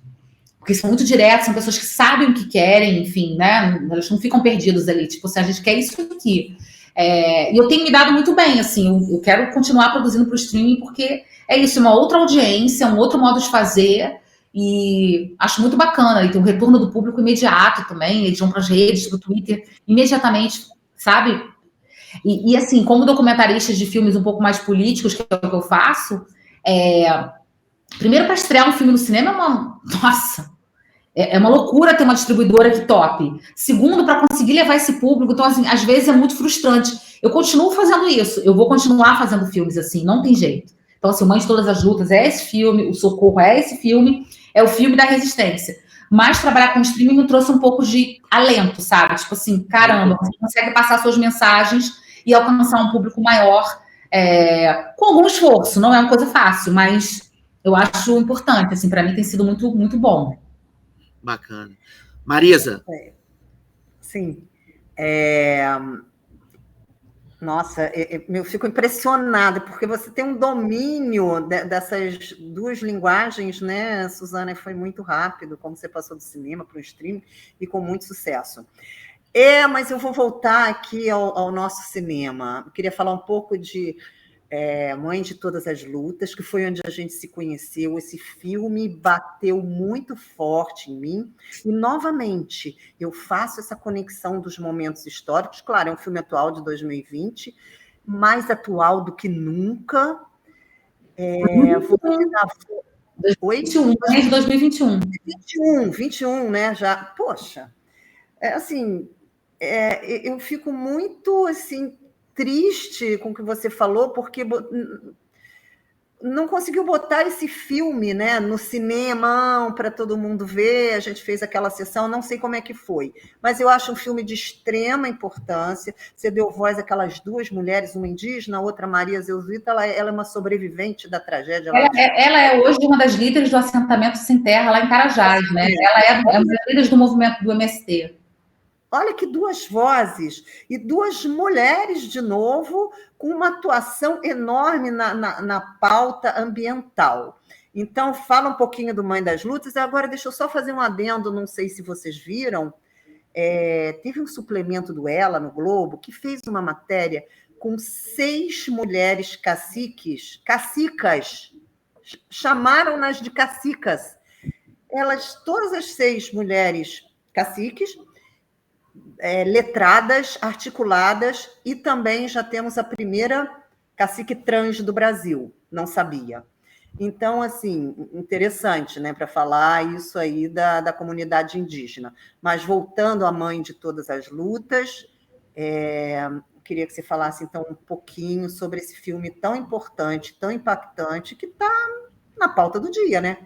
C: porque são muito diretos, são pessoas que sabem o que querem, enfim, né? Eles não ficam perdidos ali, tipo, se a gente quer isso aqui. E eu tenho me dado muito bem, assim, eu quero continuar produzindo para o streaming, porque é isso, uma outra audiência, um outro modo de fazer, e acho muito bacana. E tem o retorno do público imediato também, eles vão para as redes, para o Twitter, imediatamente, sabe? E assim, como documentarista de filmes um pouco mais políticos, que é o que eu faço, primeiro, para estrear um filme no cinema é uma loucura ter uma distribuidora que tope. Segundo, para conseguir levar esse público, então, assim, às vezes é muito frustrante. Eu continuo fazendo isso, eu vou continuar fazendo filmes assim, não tem jeito. Então, assim, o Mãe de Todas as Lutas é esse filme, o Socorro é esse filme, é o filme da resistência. Mas trabalhar com streaming me trouxe um pouco de alento, sabe? Tipo assim, caramba, você consegue passar suas mensagens e alcançar um público maior com algum esforço. Não é uma coisa fácil, mas eu acho importante. Assim, para mim tem sido muito, muito bom.
A: Bacana. Marisa.
B: Sim. Nossa, eu fico impressionada, porque você tem um domínio dessas 2 linguagens, né, Suzana? Foi muito rápido, como você passou do cinema para o streaming, e com muito sucesso. Mas eu vou voltar aqui ao nosso cinema. Eu queria falar um pouco de Mãe de Todas as Lutas, que foi onde a gente se conheceu. Esse filme bateu muito forte em mim. E, novamente, eu faço essa conexão dos momentos históricos. Claro, é um filme atual de 2020, mais atual do que nunca.
C: Oi? 2021.
B: 21, né? Já. Poxa, assim, eu fico muito assim triste com o que você falou, porque não conseguiu botar esse filme, né, no cinema para todo mundo ver. A gente fez aquela sessão, não sei como é que foi, mas eu acho um filme de extrema importância. Você deu voz àquelas 2 mulheres, uma indígena, a outra Maria Zeusuita. Ela é uma sobrevivente da tragédia.
C: Ela é hoje uma das líderes do assentamento sem terra lá em Carajás, né? Ela é uma das líderes do movimento do MST.
B: Olha que 2 vozes e 2 mulheres, de novo, com uma atuação enorme na pauta ambiental. Então, fala um pouquinho do Mãe das Lutas. Agora, deixa eu só fazer um adendo, não sei se vocês viram. Teve um suplemento do Ela no Globo, que fez uma matéria com 6 mulheres cacicas, chamaram-nas de cacicas. Todas as 6 mulheres caciques, letradas, articuladas, e também já temos a primeira cacique trans do Brasil, não sabia. Então, assim, interessante, né, para falar isso aí da comunidade indígena. Mas voltando à mãe de todas as lutas, queria que você falasse, então, um pouquinho sobre esse filme tão importante, tão impactante, que está na pauta do dia, né?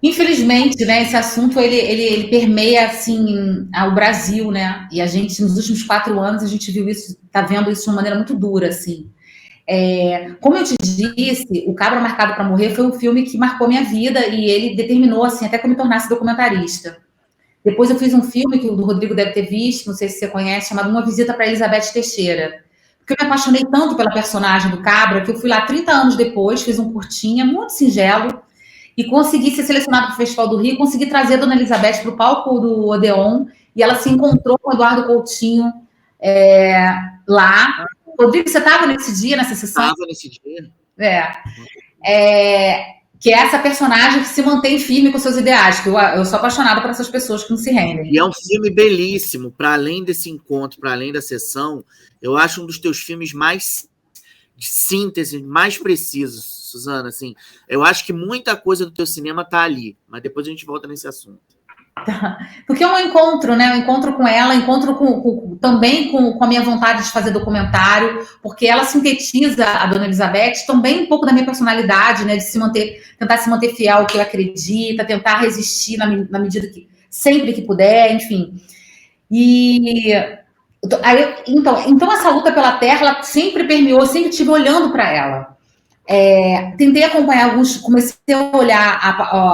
C: Infelizmente, né, esse assunto ele permeia assim o Brasil, né? E a gente nos últimos 4 anos a gente viu isso, está vendo isso de uma maneira muito dura, assim. Como eu te disse, O Cabra Marcado para Morrer foi um filme que marcou minha vida e ele determinou assim até que eu me tornasse documentarista. Depois eu fiz um filme que o Rodrigo deve ter visto, não sei se você conhece, chamado Uma Visita para Elizabeth Teixeira. Porque eu me apaixonei tanto pela personagem do Cabra que eu fui lá 30 anos depois, fiz um curtinha muito singelo e consegui ser selecionada para o Festival do Rio, consegui trazer a Dona Elizabeth para o palco do Odeon, e ela se encontrou com o Eduardo Coutinho lá. Rodrigo, você estava nesse dia, nessa sessão?
A: Estava nesse dia.
C: Que é essa personagem que se mantém firme com seus ideais, que eu sou apaixonada por essas pessoas que não se rendem.
A: E é um filme belíssimo, para além desse encontro, para além da sessão, eu acho um dos teus filmes mais de síntese, mais precisos, Suzana, assim. Eu acho que muita coisa do teu cinema tá ali, mas depois a gente volta nesse assunto.
C: Porque é um encontro, né? Um encontro com ela, encontro também com a minha vontade de fazer documentário, porque ela sintetiza, a Dona Elizabeth, também um pouco da minha personalidade, né? De tentar se manter fiel ao que eu acredito, tentar resistir na medida que sempre que puder, enfim. Então essa luta pela terra, ela sempre permeou, sempre estive olhando para ela. Tentei acompanhar comecei a olhar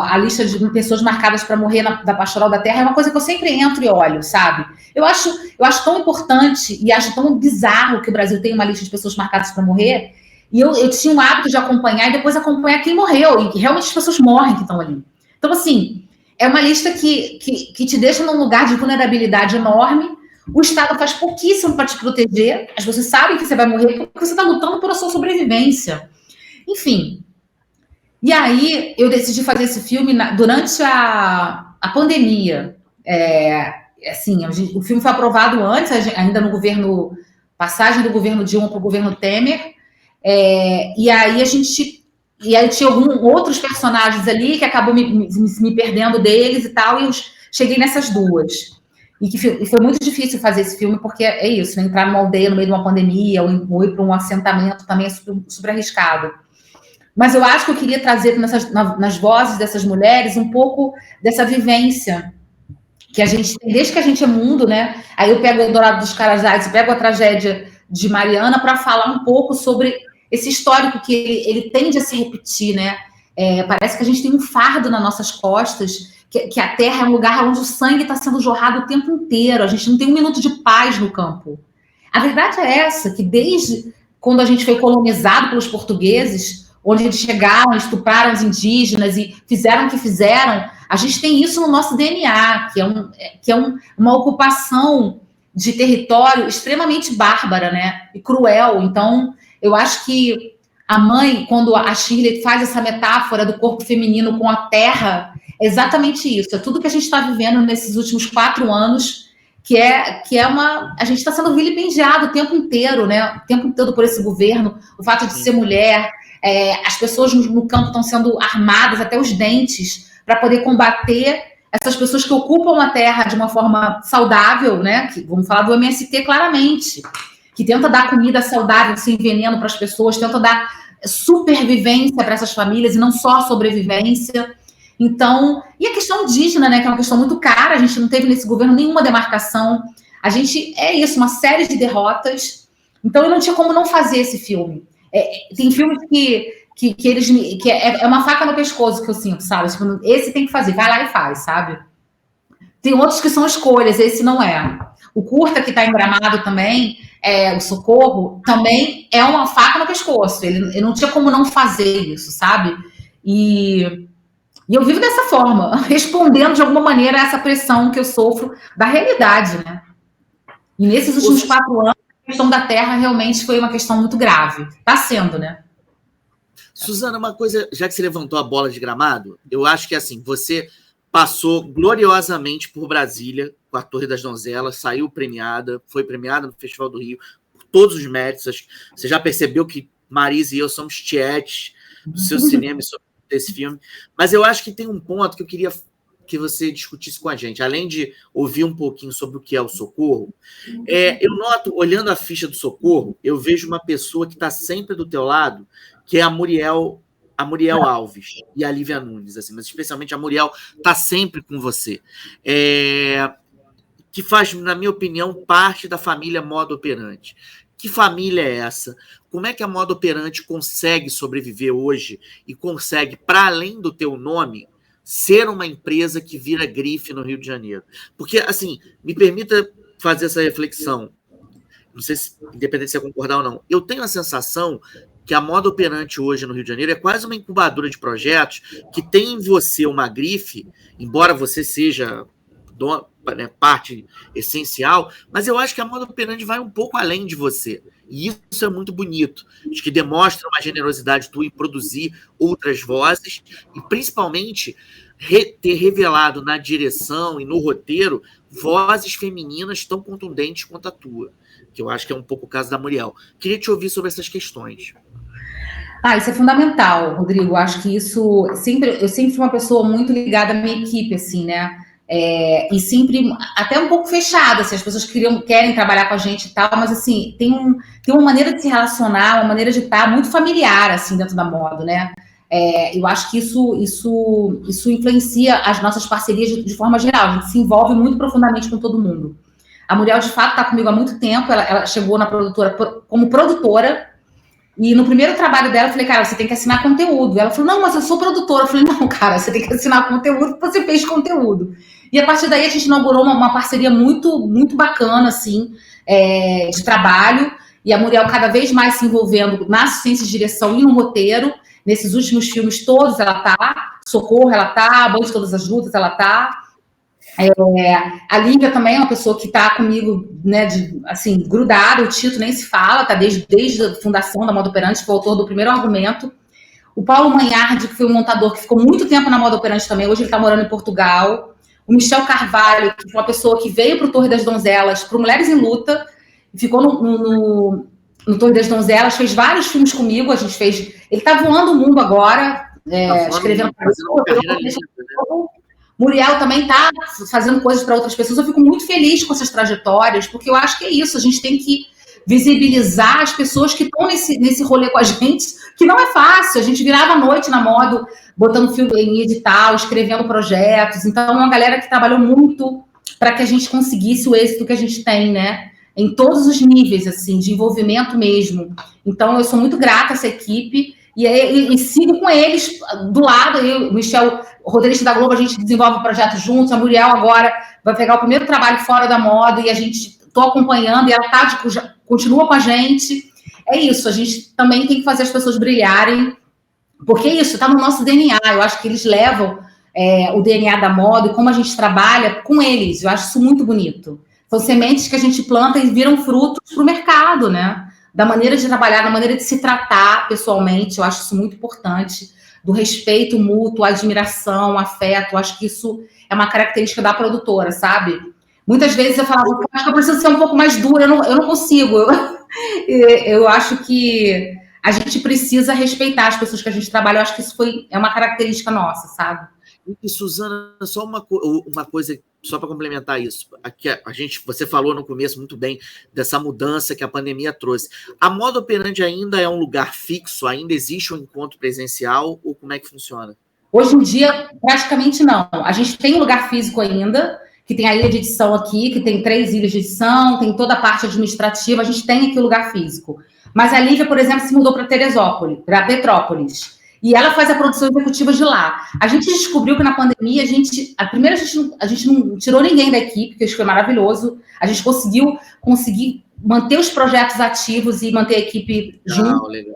C: a lista de pessoas marcadas para morrer da Pastoral da Terra, é uma coisa que eu sempre entro e olho, sabe? Eu acho tão importante e acho tão bizarro que o Brasil tem uma lista de pessoas marcadas para morrer, e eu tinha um hábito de acompanhar e depois acompanhar quem morreu, e realmente as pessoas morrem que estão ali. Então, assim, é uma lista que te deixa num lugar de vulnerabilidade enorme. O Estado faz pouquíssimo para te proteger, as pessoas sabem que você vai morrer porque você está lutando pela sua sobrevivência. Enfim, e aí eu decidi fazer esse filme durante a pandemia. O filme foi aprovado antes, ainda no governo, passagem do governo Dilma para o governo Temer, e aí tinha outros personagens ali que acabou me perdendo deles e tal, e eu cheguei nessas duas. E foi muito difícil fazer esse filme, porque é isso, né? Entrar numa aldeia no meio de uma pandemia, ou ir para um assentamento também é super arriscado. Mas eu acho que eu queria trazer nas vozes dessas mulheres um pouco dessa vivência que a gente tem desde que a gente é mundo, né? Aí eu pego o Eldorado dos Carajás, pego a tragédia de Mariana para falar um pouco sobre esse histórico que ele tende a se repetir, né? Parece que a gente tem um fardo nas nossas costas, que a terra é um lugar onde o sangue está sendo jorrado o tempo inteiro, a gente não tem um minuto de paz no campo. A verdade é essa, que desde quando a gente foi colonizado pelos portugueses, onde eles chegaram, estupraram os indígenas e fizeram o que fizeram, a gente tem isso no nosso DNA, que é uma ocupação de território extremamente bárbara, né? E cruel. Então, eu acho que a mãe, quando a Shirley faz essa metáfora do corpo feminino com a terra, é exatamente isso. É tudo que a gente está vivendo nesses últimos 4 anos, a gente está sendo vilipendiado o tempo inteiro, né? O tempo todo por esse governo, o fato de ser mulher. As pessoas no campo estão sendo armadas até os dentes para poder combater essas pessoas que ocupam a terra de uma forma saudável, né? Vamos falar do MST claramente, que tenta dar comida saudável sem veneno para as pessoas, tenta dar supervivência para essas famílias e não só sobrevivência. Então, e a questão indígena, né? Que é uma questão muito cara, a gente não teve nesse governo nenhuma demarcação. A gente, uma série de derrotas. Então, eu não tinha como não fazer esse filme. Tem filmes que é uma faca no pescoço que eu sinto, sabe? Tipo, esse tem que fazer, vai lá e faz, sabe? Tem outros que são escolhas, esse não é. O curta que está em Gramado também, o Socorro, também é uma faca no pescoço. Ele não tinha como não fazer isso, sabe? E eu vivo dessa forma, respondendo de alguma maneira a essa pressão que eu sofro da realidade, né? E nesses últimos 4 anos, a questão da terra realmente foi uma questão muito grave. Está sendo, né?
A: Suzana, uma coisa, já que você levantou a bola de Gramado, eu acho que assim, você passou gloriosamente por Brasília com a Torre das Donzelas, saiu premiada, foi premiada no Festival do Rio, por todos os méritos. Você já percebeu que Marisa e eu somos tietes do seu cinema e desse filme. Mas eu acho que tem um ponto que eu queria que você discutisse com a gente. Além de ouvir um pouquinho sobre o que é o Socorro, eu noto, olhando a ficha do Socorro, eu vejo uma pessoa que está sempre do teu lado, que é a Muriel Alves e a Lívia Nunes, assim, mas especialmente a Muriel está sempre com você. Que faz, na minha opinião, parte da família Modo Operante. Que família é essa? Como é que a Modo Operante consegue sobreviver hoje e consegue, para além do teu nome, ser uma empresa que vira grife no Rio de Janeiro? Porque, assim, me permita fazer essa reflexão, não sei se, independente se é concordar ou não, eu tenho a sensação que a Modo Operante hoje no Rio de Janeiro é quase uma incubadora de projetos que tem em você uma grife, embora você seja parte essencial, mas eu acho que a Modo Operante vai um pouco além de você. E isso é muito bonito. Acho que demonstra uma generosidade tua em produzir outras vozes e, principalmente, ter revelado na direção e no roteiro vozes femininas tão contundentes quanto a tua, que eu acho que é um pouco o caso da Muriel. Queria te ouvir sobre essas questões.
C: Isso é fundamental, Rodrigo. Acho que isso... eu sempre fui uma pessoa muito ligada à minha equipe, assim, né? E sempre até um pouco fechada, assim, as pessoas querem trabalhar com a gente e tal, mas assim, tem uma maneira de se relacionar, uma maneira de estar muito familiar, assim, dentro da moda, né? Eu acho que isso influencia as nossas parcerias de forma geral, a gente se envolve muito profundamente com todo mundo. A Muriel, de fato, está comigo há muito tempo, ela chegou na produtora como produtora, e no primeiro trabalho dela, eu falei, cara, você tem que assinar conteúdo. Ela falou, não, mas eu sou produtora. Eu falei, não, cara, você tem que assinar conteúdo porque você fez conteúdo. E a partir daí a gente inaugurou uma parceria muito, muito bacana, assim, de trabalho. E a Muriel cada vez mais se envolvendo na assistência de direção e no roteiro. Nesses últimos filmes todos ela tá. Socorro ela tá. Banho de Todas as Lutas ela tá. A Lívia também é uma pessoa que está comigo, né, assim, grudada, o Tito nem se fala, tá desde a fundação da Modo Operante, foi o autor do primeiro argumento. O Paulo Manhardi, que foi um montador que ficou muito tempo na Modo Operante também, hoje ele está morando em Portugal. O Michel Carvalho, que foi uma pessoa que veio para o Torre das Donzelas, para Mulheres em Luta, ficou no Torre das Donzelas, fez vários filmes comigo, a gente fez... Ele está voando o mundo agora, escrevendo... Muriel também está fazendo coisas para outras pessoas. Eu fico muito feliz com essas trajetórias, porque eu acho que é isso. A gente tem que visibilizar as pessoas que estão nesse rolê com a gente, que não é fácil. A gente virava a noite na moda, botando filme em edital, escrevendo projetos. Então, é uma galera que trabalhou muito para que a gente conseguisse o êxito que a gente tem, né? Em todos os níveis, assim, de envolvimento mesmo. Então, eu sou muito grata a essa equipe e sigo com eles do lado. Eu, o Michel, o roteirista da Globo, a gente desenvolve o projeto juntos. A Muriel agora vai pegar o primeiro trabalho fora da moda e a gente estou acompanhando e ela continua com a gente. É isso, a gente também tem que fazer as pessoas brilharem, porque é isso, está no nosso DNA. Eu acho que eles levam o DNA da moda e como a gente trabalha com eles. Eu acho isso muito bonito. São sementes que a gente planta e viram frutos para o mercado, né? Da maneira de trabalhar, da maneira de se tratar pessoalmente. Eu acho isso muito importante. Do respeito mútuo, admiração, afeto. Eu acho que isso é uma característica da produtora, sabe? Muitas vezes eu falava, acho que eu preciso ser um pouco mais dura. Eu não consigo. Eu acho que a gente precisa respeitar as pessoas que a gente trabalha. Eu acho que isso é uma característica nossa, sabe?
A: E, Suzana, só uma coisa, só para complementar isso. Aqui, você falou no começo muito bem dessa mudança que a pandemia trouxe. A Modo Operante ainda é um lugar fixo? Ainda existe um encontro presencial? Ou como é que funciona?
C: Hoje em dia, praticamente não. A gente tem um lugar físico ainda, que tem a ilha de edição aqui, que tem 3 ilhas de edição, tem toda a parte administrativa, a gente tem aqui o lugar físico. Mas a Lívia, por exemplo, se mudou para para Petrópolis. E ela faz a produção executiva de lá. A gente descobriu que na pandemia, a gente não tirou ninguém da equipe, que isso foi maravilhoso. A gente conseguiu manter os projetos ativos e manter a equipe junto.
A: Legal.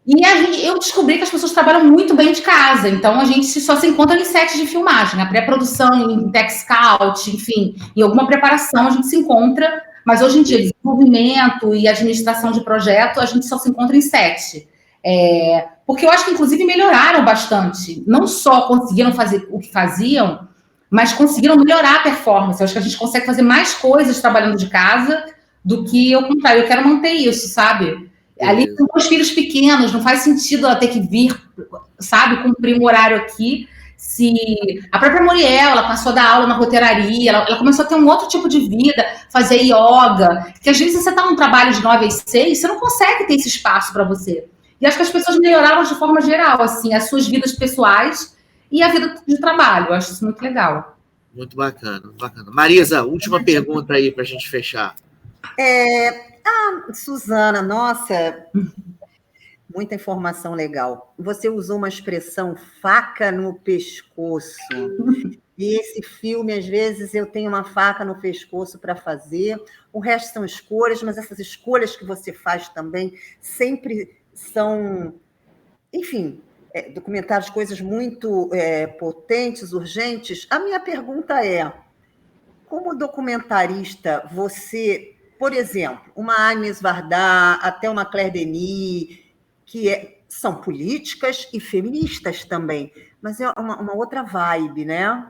C: E eu descobri que as pessoas trabalham muito bem de casa. Então, a gente só se encontra em sets de filmagem. A pré-produção, em tech scout, enfim, em alguma preparação a gente se encontra. Mas hoje em dia, desenvolvimento e administração de projeto, a gente só se encontra em set. Porque eu acho que, inclusive, melhoraram bastante. Não só conseguiram fazer o que faziam, mas conseguiram melhorar a performance. Eu acho que a gente consegue fazer mais coisas trabalhando de casa do que ao contrário. Eu quero manter isso, sabe? Ali com 2 filhos pequenos, não faz sentido ela ter que vir, sabe, cumprir um horário aqui. Se a própria Muriel, ela passou a dar aula na roteiraria, ela começou a ter um outro tipo de vida, fazer yoga, que às vezes você está num trabalho de 9 às 6, você não consegue ter esse espaço para você. E acho que as pessoas melhoraram de forma geral, assim, as suas vidas pessoais e a vida de trabalho. Eu acho isso muito legal.
A: Muito bacana, bacana. Marisa, última pergunta aí para a gente fechar.
B: Suzana, nossa, muita informação legal. Você usou uma expressão faca no pescoço. E esse filme, às vezes, eu tenho uma faca no pescoço para fazer. O resto são escolhas, mas essas escolhas que você faz também sempre são, enfim, documentários, coisas muito potentes, urgentes. A minha pergunta é, como documentarista, você, por exemplo, uma Agnès Varda, até uma Claire Denis, que são políticas e feministas também, mas é uma outra vibe, né?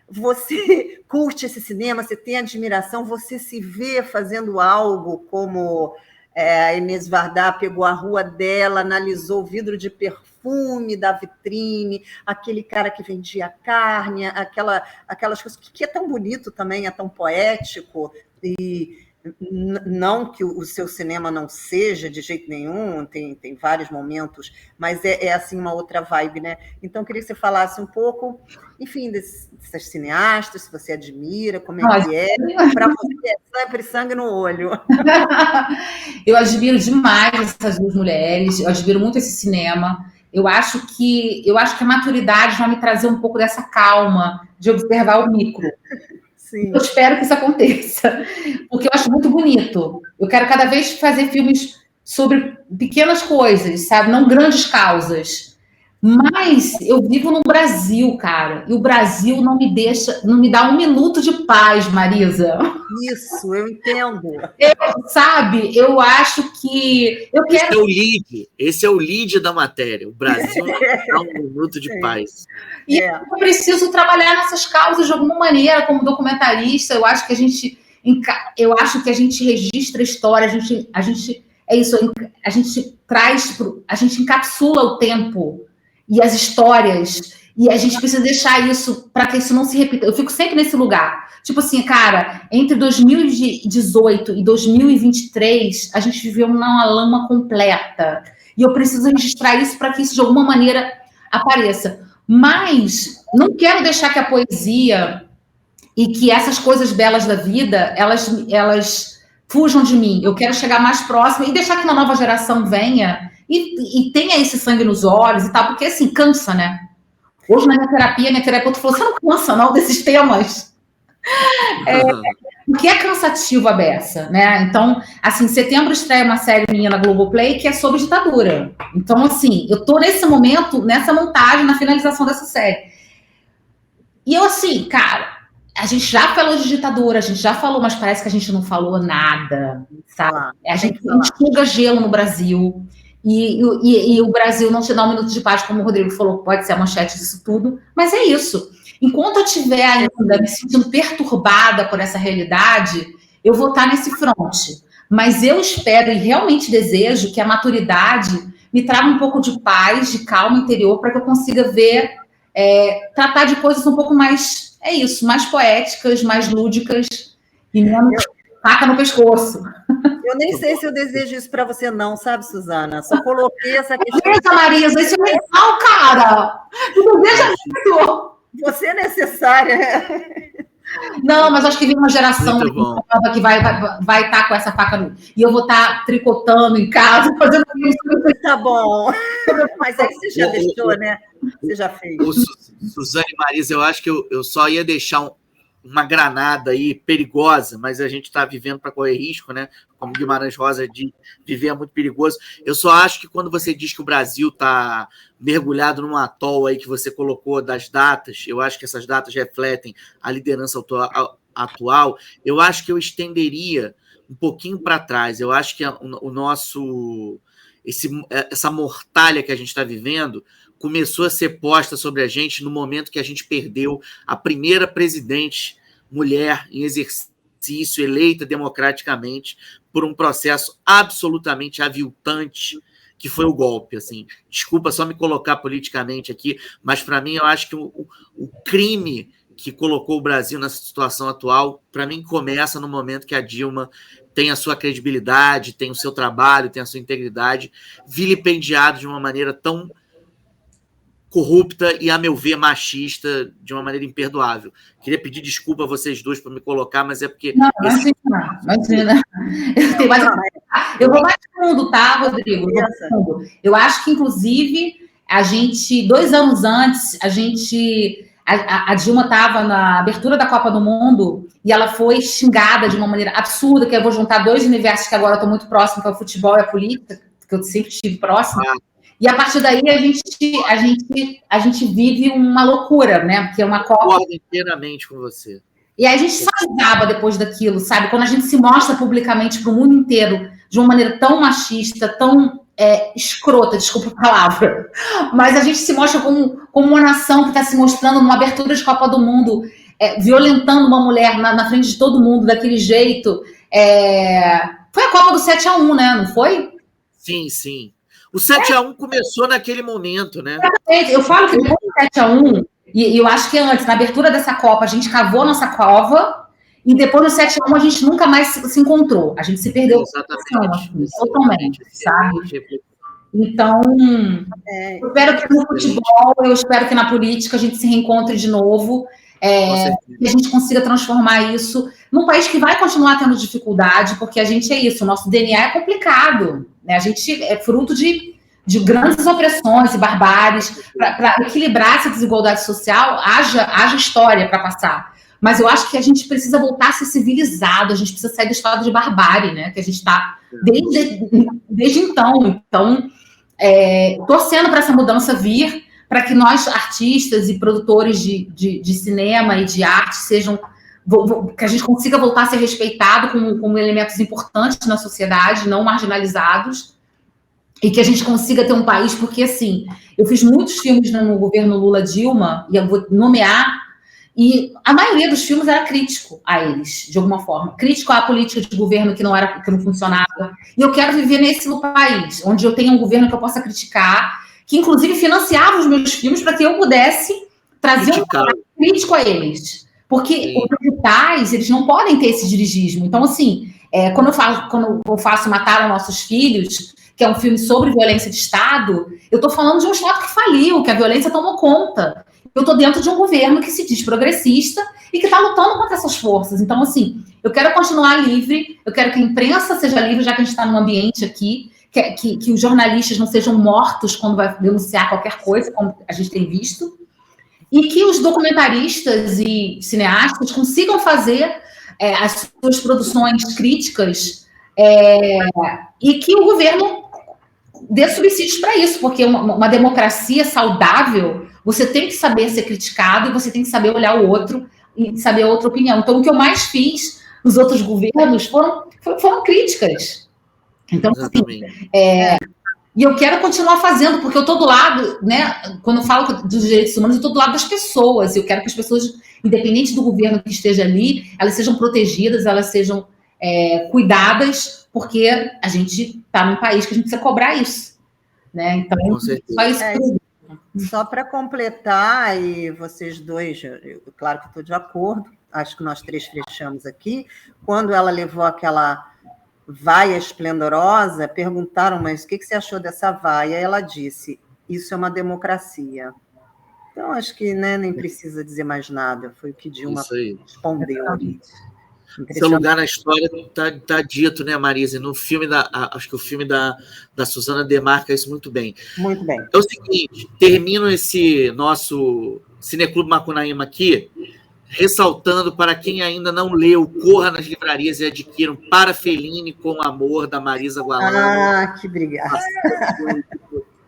B: Você curte esse cinema, você tem admiração, você se vê fazendo algo como a Agnès Varda pegou a rua dela, analisou o vidro de perfume da vitrine, aquele cara que vendia carne, aquelas coisas que é tão bonito também, é tão poético, e não que o seu cinema não seja de jeito nenhum, tem vários momentos, mas é assim uma outra vibe, né? Então, eu queria que você falasse um pouco, enfim, dessas cineastas, se você admira, como é que é. Para você é sempre sangue no olho.
C: Eu admiro demais essas 2 mulheres, eu admiro muito esse cinema. Eu acho que a maturidade vai me trazer um pouco dessa calma de observar o micro.
B: Sim.
C: Eu espero que isso aconteça, porque eu acho muito bonito. Eu quero cada vez fazer filmes sobre pequenas coisas, sabe? Não grandes causas. Mas eu vivo no Brasil, cara, e o Brasil não me dá 1 minuto de paz, Marisa.
B: Isso, eu entendo.
C: Sabe? Eu acho que eu quero.
A: Esse é o lead da matéria. O Brasil não dá 1 minuto de paz.
C: E eu preciso trabalhar nessas causas de alguma maneira, como documentarista. Eu acho que a gente registra história, a gente é isso, a gente encapsula o tempo e as histórias, e a gente precisa deixar isso para que isso não se repita. Eu fico sempre nesse lugar. Tipo assim, cara, entre 2018 e 2023, a gente viveu uma lama completa. E eu preciso registrar isso para que isso, de alguma maneira, apareça. Mas não quero deixar que a poesia e que essas coisas belas da vida, elas fujam de mim. Eu quero chegar mais próximo e deixar que uma nova geração venha e tenha esse sangue nos olhos e tal, porque assim, cansa, né? Hoje na minha terapeuta falou, você não cansa não desses temas? Porque é cansativo a beça, né? Então, assim, em setembro estreia uma série minha na Globoplay que é sobre ditadura. Então, assim, eu tô nesse momento, nessa montagem, na finalização dessa série. E eu, assim, cara, a gente já falou de ditadura, a gente já falou, mas parece que a gente não falou nada, sabe? A gente enxuga gelo no Brasil. E o Brasil não te dá 1 minuto de paz, como o Rodrigo falou, pode ser a manchete disso tudo, mas é isso. Enquanto eu estiver ainda me sentindo perturbada por essa realidade, eu vou estar nesse fronte. Mas eu espero e realmente desejo que a maturidade me traga um pouco de paz, de calma interior, para que eu consiga ver, tratar de coisas um pouco mais, mais poéticas, mais lúdicas, e menos faca no pescoço.
B: Eu nem sei se eu desejo isso para você não, sabe, Suzana? Só coloquei essa questão.
C: Marisa, isso é legal, cara! Tu deseja muito!
B: Você é necessária.
C: Não, mas acho que vem uma geração que vai estar com essa faca no... E eu vou estar tricotando em casa, fazendo isso.
B: Tá bom. Mas aí você já deixou, né? Você já fez.
A: Suzana e Marisa, eu acho que eu só ia deixar uma granada aí perigosa, mas a gente está vivendo para correr risco, né? Como Guimarães Rosa diz, viver é muito perigoso. Eu só acho que quando você diz que o Brasil está mergulhado num atol aí que você colocou das datas, eu acho que essas datas refletem a liderança atual, eu acho que eu estenderia um pouquinho para trás. Eu acho que o nosso... essa mortalha que a gente está vivendo começou a ser posta sobre a gente no momento que a gente perdeu a primeira presidente mulher em exercício, eleita democraticamente, por um processo absolutamente aviltante, que foi o golpe. Assim. Desculpa só me colocar politicamente aqui, mas, para mim, eu acho que o crime que colocou o Brasil nessa situação atual, para mim, começa no momento que a Dilma tem a sua credibilidade, tem o seu trabalho, tem a sua integridade, vilipendiado de uma maneira tão corrupta e, a meu ver, machista, de uma maneira imperdoável. Queria pedir desculpa a vocês dois por me colocar, mas é porque...
C: Não, imagina. Eu vou mais fundo, tá, Rodrigo? Eu acho que, inclusive, 2 anos antes, a Dilma estava na abertura da Copa do Mundo e ela foi xingada de uma maneira absurda, que eu vou juntar 2 universos que agora eu estou muito próximo, que é o futebol e a política, que eu sempre estive próximo. E a partir daí a gente vive uma loucura, né? Porque é uma Copa.
A: Concordo inteiramente com você.
C: E aí a gente sai braba depois daquilo, sabe? Quando a gente se mostra publicamente para o mundo inteiro de uma maneira tão machista, tão escrota, desculpa a palavra, mas a gente se mostra como uma nação que está se mostrando numa abertura de Copa do Mundo, violentando uma mulher na frente de todo mundo daquele jeito. Foi a Copa do 7-1, né? Não foi?
A: Sim, sim. O 7-1 começou naquele momento, né?
C: Eu falo que depois do 7-1, e eu acho que antes, na abertura dessa Copa, a gente cavou a nossa cova, e depois do 7-1 a gente nunca mais se encontrou. A gente se perdeu totalmente, sabe? Então, eu espero que no futebol, eu espero que na política a gente se reencontre de novo, que a gente consiga transformar isso num país que vai continuar tendo dificuldade, porque a gente é isso, o nosso DNA é complicado, né? A gente é fruto de grandes opressões e barbáries. Para equilibrar essa desigualdade social, haja história para passar. Mas eu acho que a gente precisa voltar a ser civilizado, a gente precisa sair do estado de barbárie, né? Que a gente está desde então. Então, torcendo para essa mudança vir, para que nós, artistas e produtores de cinema e de arte, que a gente consiga voltar a ser respeitado como elementos importantes na sociedade, não marginalizados, e que a gente consiga ter um país, porque, assim, eu fiz muitos filmes no governo Lula-Dilma, e eu vou nomear, e a maioria dos filmes era crítico a eles, de alguma forma. Crítico à política de governo que não funcionava. E eu quero viver nesse país, onde eu tenha um governo que eu possa criticar, que, inclusive, financiava os meus filmes para que eu pudesse trazer um crítico a eles. Porque os digitais, eles não podem ter esse dirigismo. Então, assim, quando eu faço Mataram Nossos Filhos, que é um filme sobre violência de Estado, eu estou falando de um Estado que faliu, que a violência tomou conta. Eu estou dentro de um governo que se diz progressista e que está lutando contra essas forças. Então, assim, eu quero continuar livre, eu quero que a imprensa seja livre, já que a gente está num ambiente aqui, que os jornalistas não sejam mortos quando vai denunciar qualquer coisa, como a gente tem visto, e que os documentaristas e cineastas consigam fazer as suas produções críticas e que o governo dê subsídios para isso, porque uma democracia saudável, você tem que saber ser criticado e você tem que saber olhar o outro e saber a outra opinião. Então, o que eu mais fiz nos outros governos foram críticas. Então, assim, e eu quero continuar fazendo, porque eu estou do lado, né? Quando eu falo dos direitos humanos, eu estou do lado das pessoas. Eu quero que as pessoas, independente do governo que esteja ali, elas sejam protegidas, elas sejam cuidadas, porque a gente está num país que a gente precisa cobrar isso, né? Então, só isso.
B: Só para completar, e vocês dois, claro que estou de acordo, acho que nós 3 fechamos aqui. Quando ela levou aquela vaia esplendorosa, perguntaram, mas o que você achou dessa vaia? Ela disse, isso é uma democracia. Então, acho que nem precisa dizer mais nada, foi o que Dilma respondeu ali.
A: Seu lugar na história está dito, né, Marisa? No filme acho que o filme da Suzana demarca isso muito bem.
B: Muito bem.
A: É o seguinte, termino esse nosso Cineclube Macunaíma aqui, ressaltando para quem ainda não leu, corra nas livrarias e adquiram Para Fellini com Amor, da Marisa Gualano.
B: Ah, que obrigada.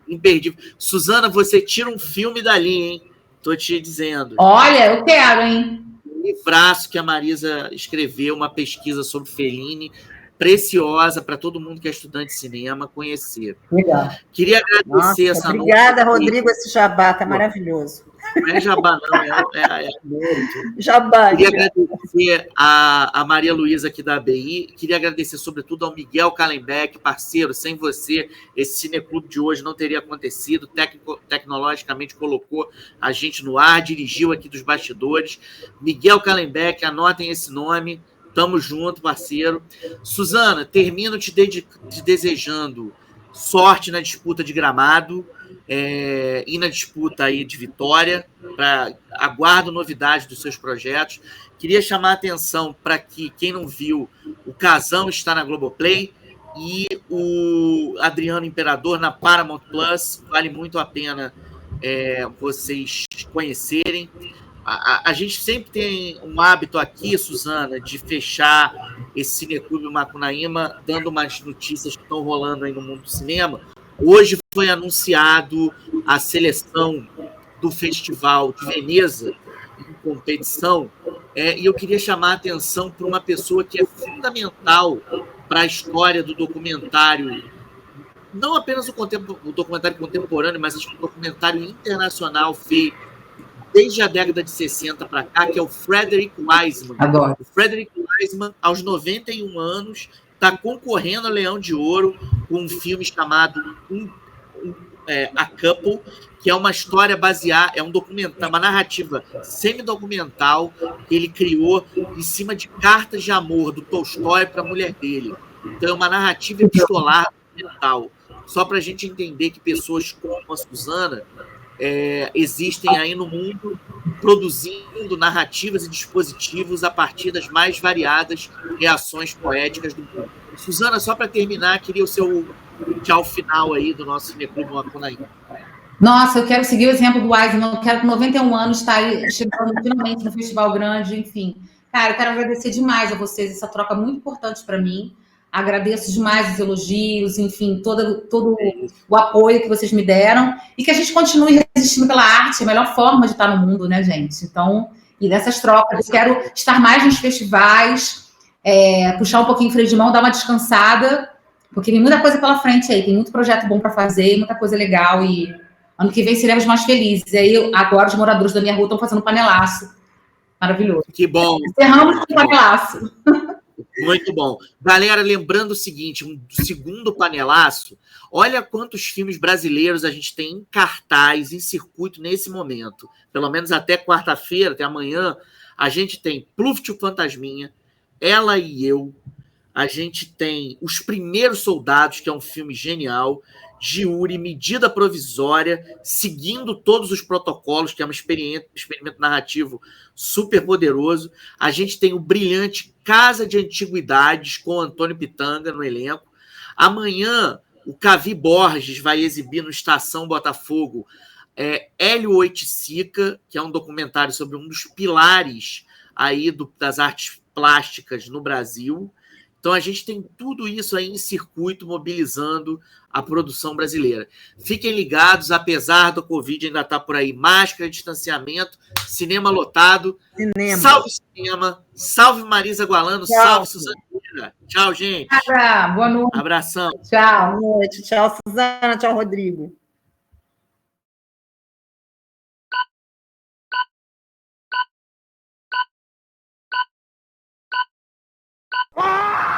A: Imperdível. Suzana, você tira um filme dali, hein? Estou te dizendo.
C: Olha, eu quero, hein?
A: Livraço que a Marisa escreveu, uma pesquisa sobre Fellini, preciosa para todo mundo que é estudante de cinema conhecer.
B: Legal.
A: Queria agradecer essa noite.
B: Obrigada, Rodrigo, esse jabá está maravilhoso.
A: Não é jabá, não, é mérito.
B: Jabá.
A: Queria agradecer a Maria Luísa aqui da ABI, queria agradecer sobretudo ao Miguel Callenbeck, parceiro, sem você esse Cineclube de hoje não teria acontecido, tecnologicamente colocou a gente no ar, dirigiu aqui dos bastidores. Miguel Callenbeck, anotem esse nome, tamo junto, parceiro. Suzana, termino te desejando sorte na disputa de Gramado, e na disputa aí de vitória, aguardo novidades dos seus projetos. Queria chamar a atenção para que, quem não viu, o Casão está na Globoplay e o Adriano Imperador na Paramount Plus, vale muito a pena vocês conhecerem. A gente sempre tem um hábito aqui, Suzana, de fechar esse Cineclube Macunaíma dando umas notícias que estão rolando aí no mundo do cinema. Hoje foi anunciado a seleção do Festival de Veneza em competição, e eu queria chamar a atenção para uma pessoa que é fundamental para a história do documentário, não apenas o documentário contemporâneo, mas o documentário internacional feito desde a década de 60 para cá, que é o Frederick Wiseman.
C: Adoro.
A: O Frederick Wiseman, aos 91 anos, está concorrendo ao Leão de Ouro com um filme chamado A Couple, que é uma história baseada, é um documentário, uma narrativa semi-documental que ele criou em cima de cartas de amor do Tolstói para a mulher dele. Então é uma narrativa epistolar documental. Só para a gente entender que pessoas como a Suzana existem aí no mundo produzindo narrativas e dispositivos a partir das mais variadas reações poéticas do mundo. Suzana, só para terminar, queria o seu tchau final aí do nosso Cineclube Macunaíma.
C: Nossa, eu quero seguir o exemplo do Wiseman, eu quero com 91 anos estar aí, chegando finalmente no Festival Grande, enfim. Cara, eu quero agradecer demais a vocês, essa troca muito importante para mim. Agradeço demais os elogios, enfim, todo o apoio que vocês me deram e que a gente continue resistindo pela arte, a melhor forma de estar no mundo, né, gente? Então, e nessas trocas, eu quero estar mais nos festivais, puxar um pouquinho o freio de mão, dar uma descansada, porque tem muita coisa pela frente aí, tem muito projeto bom para fazer, muita coisa legal e ano que vem seremos mais felizes. E aí, agora, os moradores da minha rua estão fazendo panelaço. Maravilhoso.
A: Que bom.
C: Encerramos com o panelaço.
A: Muito bom. Galera, lembrando o seguinte, um segundo panelaço, olha quantos filmes brasileiros a gente tem em cartaz, em circuito nesse momento. Pelo menos até quarta-feira, até amanhã, a gente tem Pluft o Fantasminha, Ela e Eu, a gente tem Os Primeiros Soldados, que é um filme genial, Giuri, Medida Provisória, seguindo todos os protocolos, que é um experimento narrativo super poderoso. A gente tem o brilhante Casa de Antiguidades, com Antônio Pitanga no elenco. Amanhã, o Cavi Borges vai exibir no Estação Botafogo Hélio Oiticica, que é um documentário sobre um dos pilares aí das artes plásticas no Brasil. Então, a gente tem tudo isso aí em circuito, mobilizando a produção brasileira. Fiquem ligados, apesar do Covid ainda estar por aí. Máscara, distanciamento, cinema lotado.
B: Cinema.
A: Salve cinema, salve Marisa Gualano,
B: Tchau.
A: salve Suzana. Tchau, gente.
C: Boa noite.
A: Abração.
C: Tchau.
B: Boa noite. Tchau, Suzana. Tchau, Rodrigo.
D: Ah!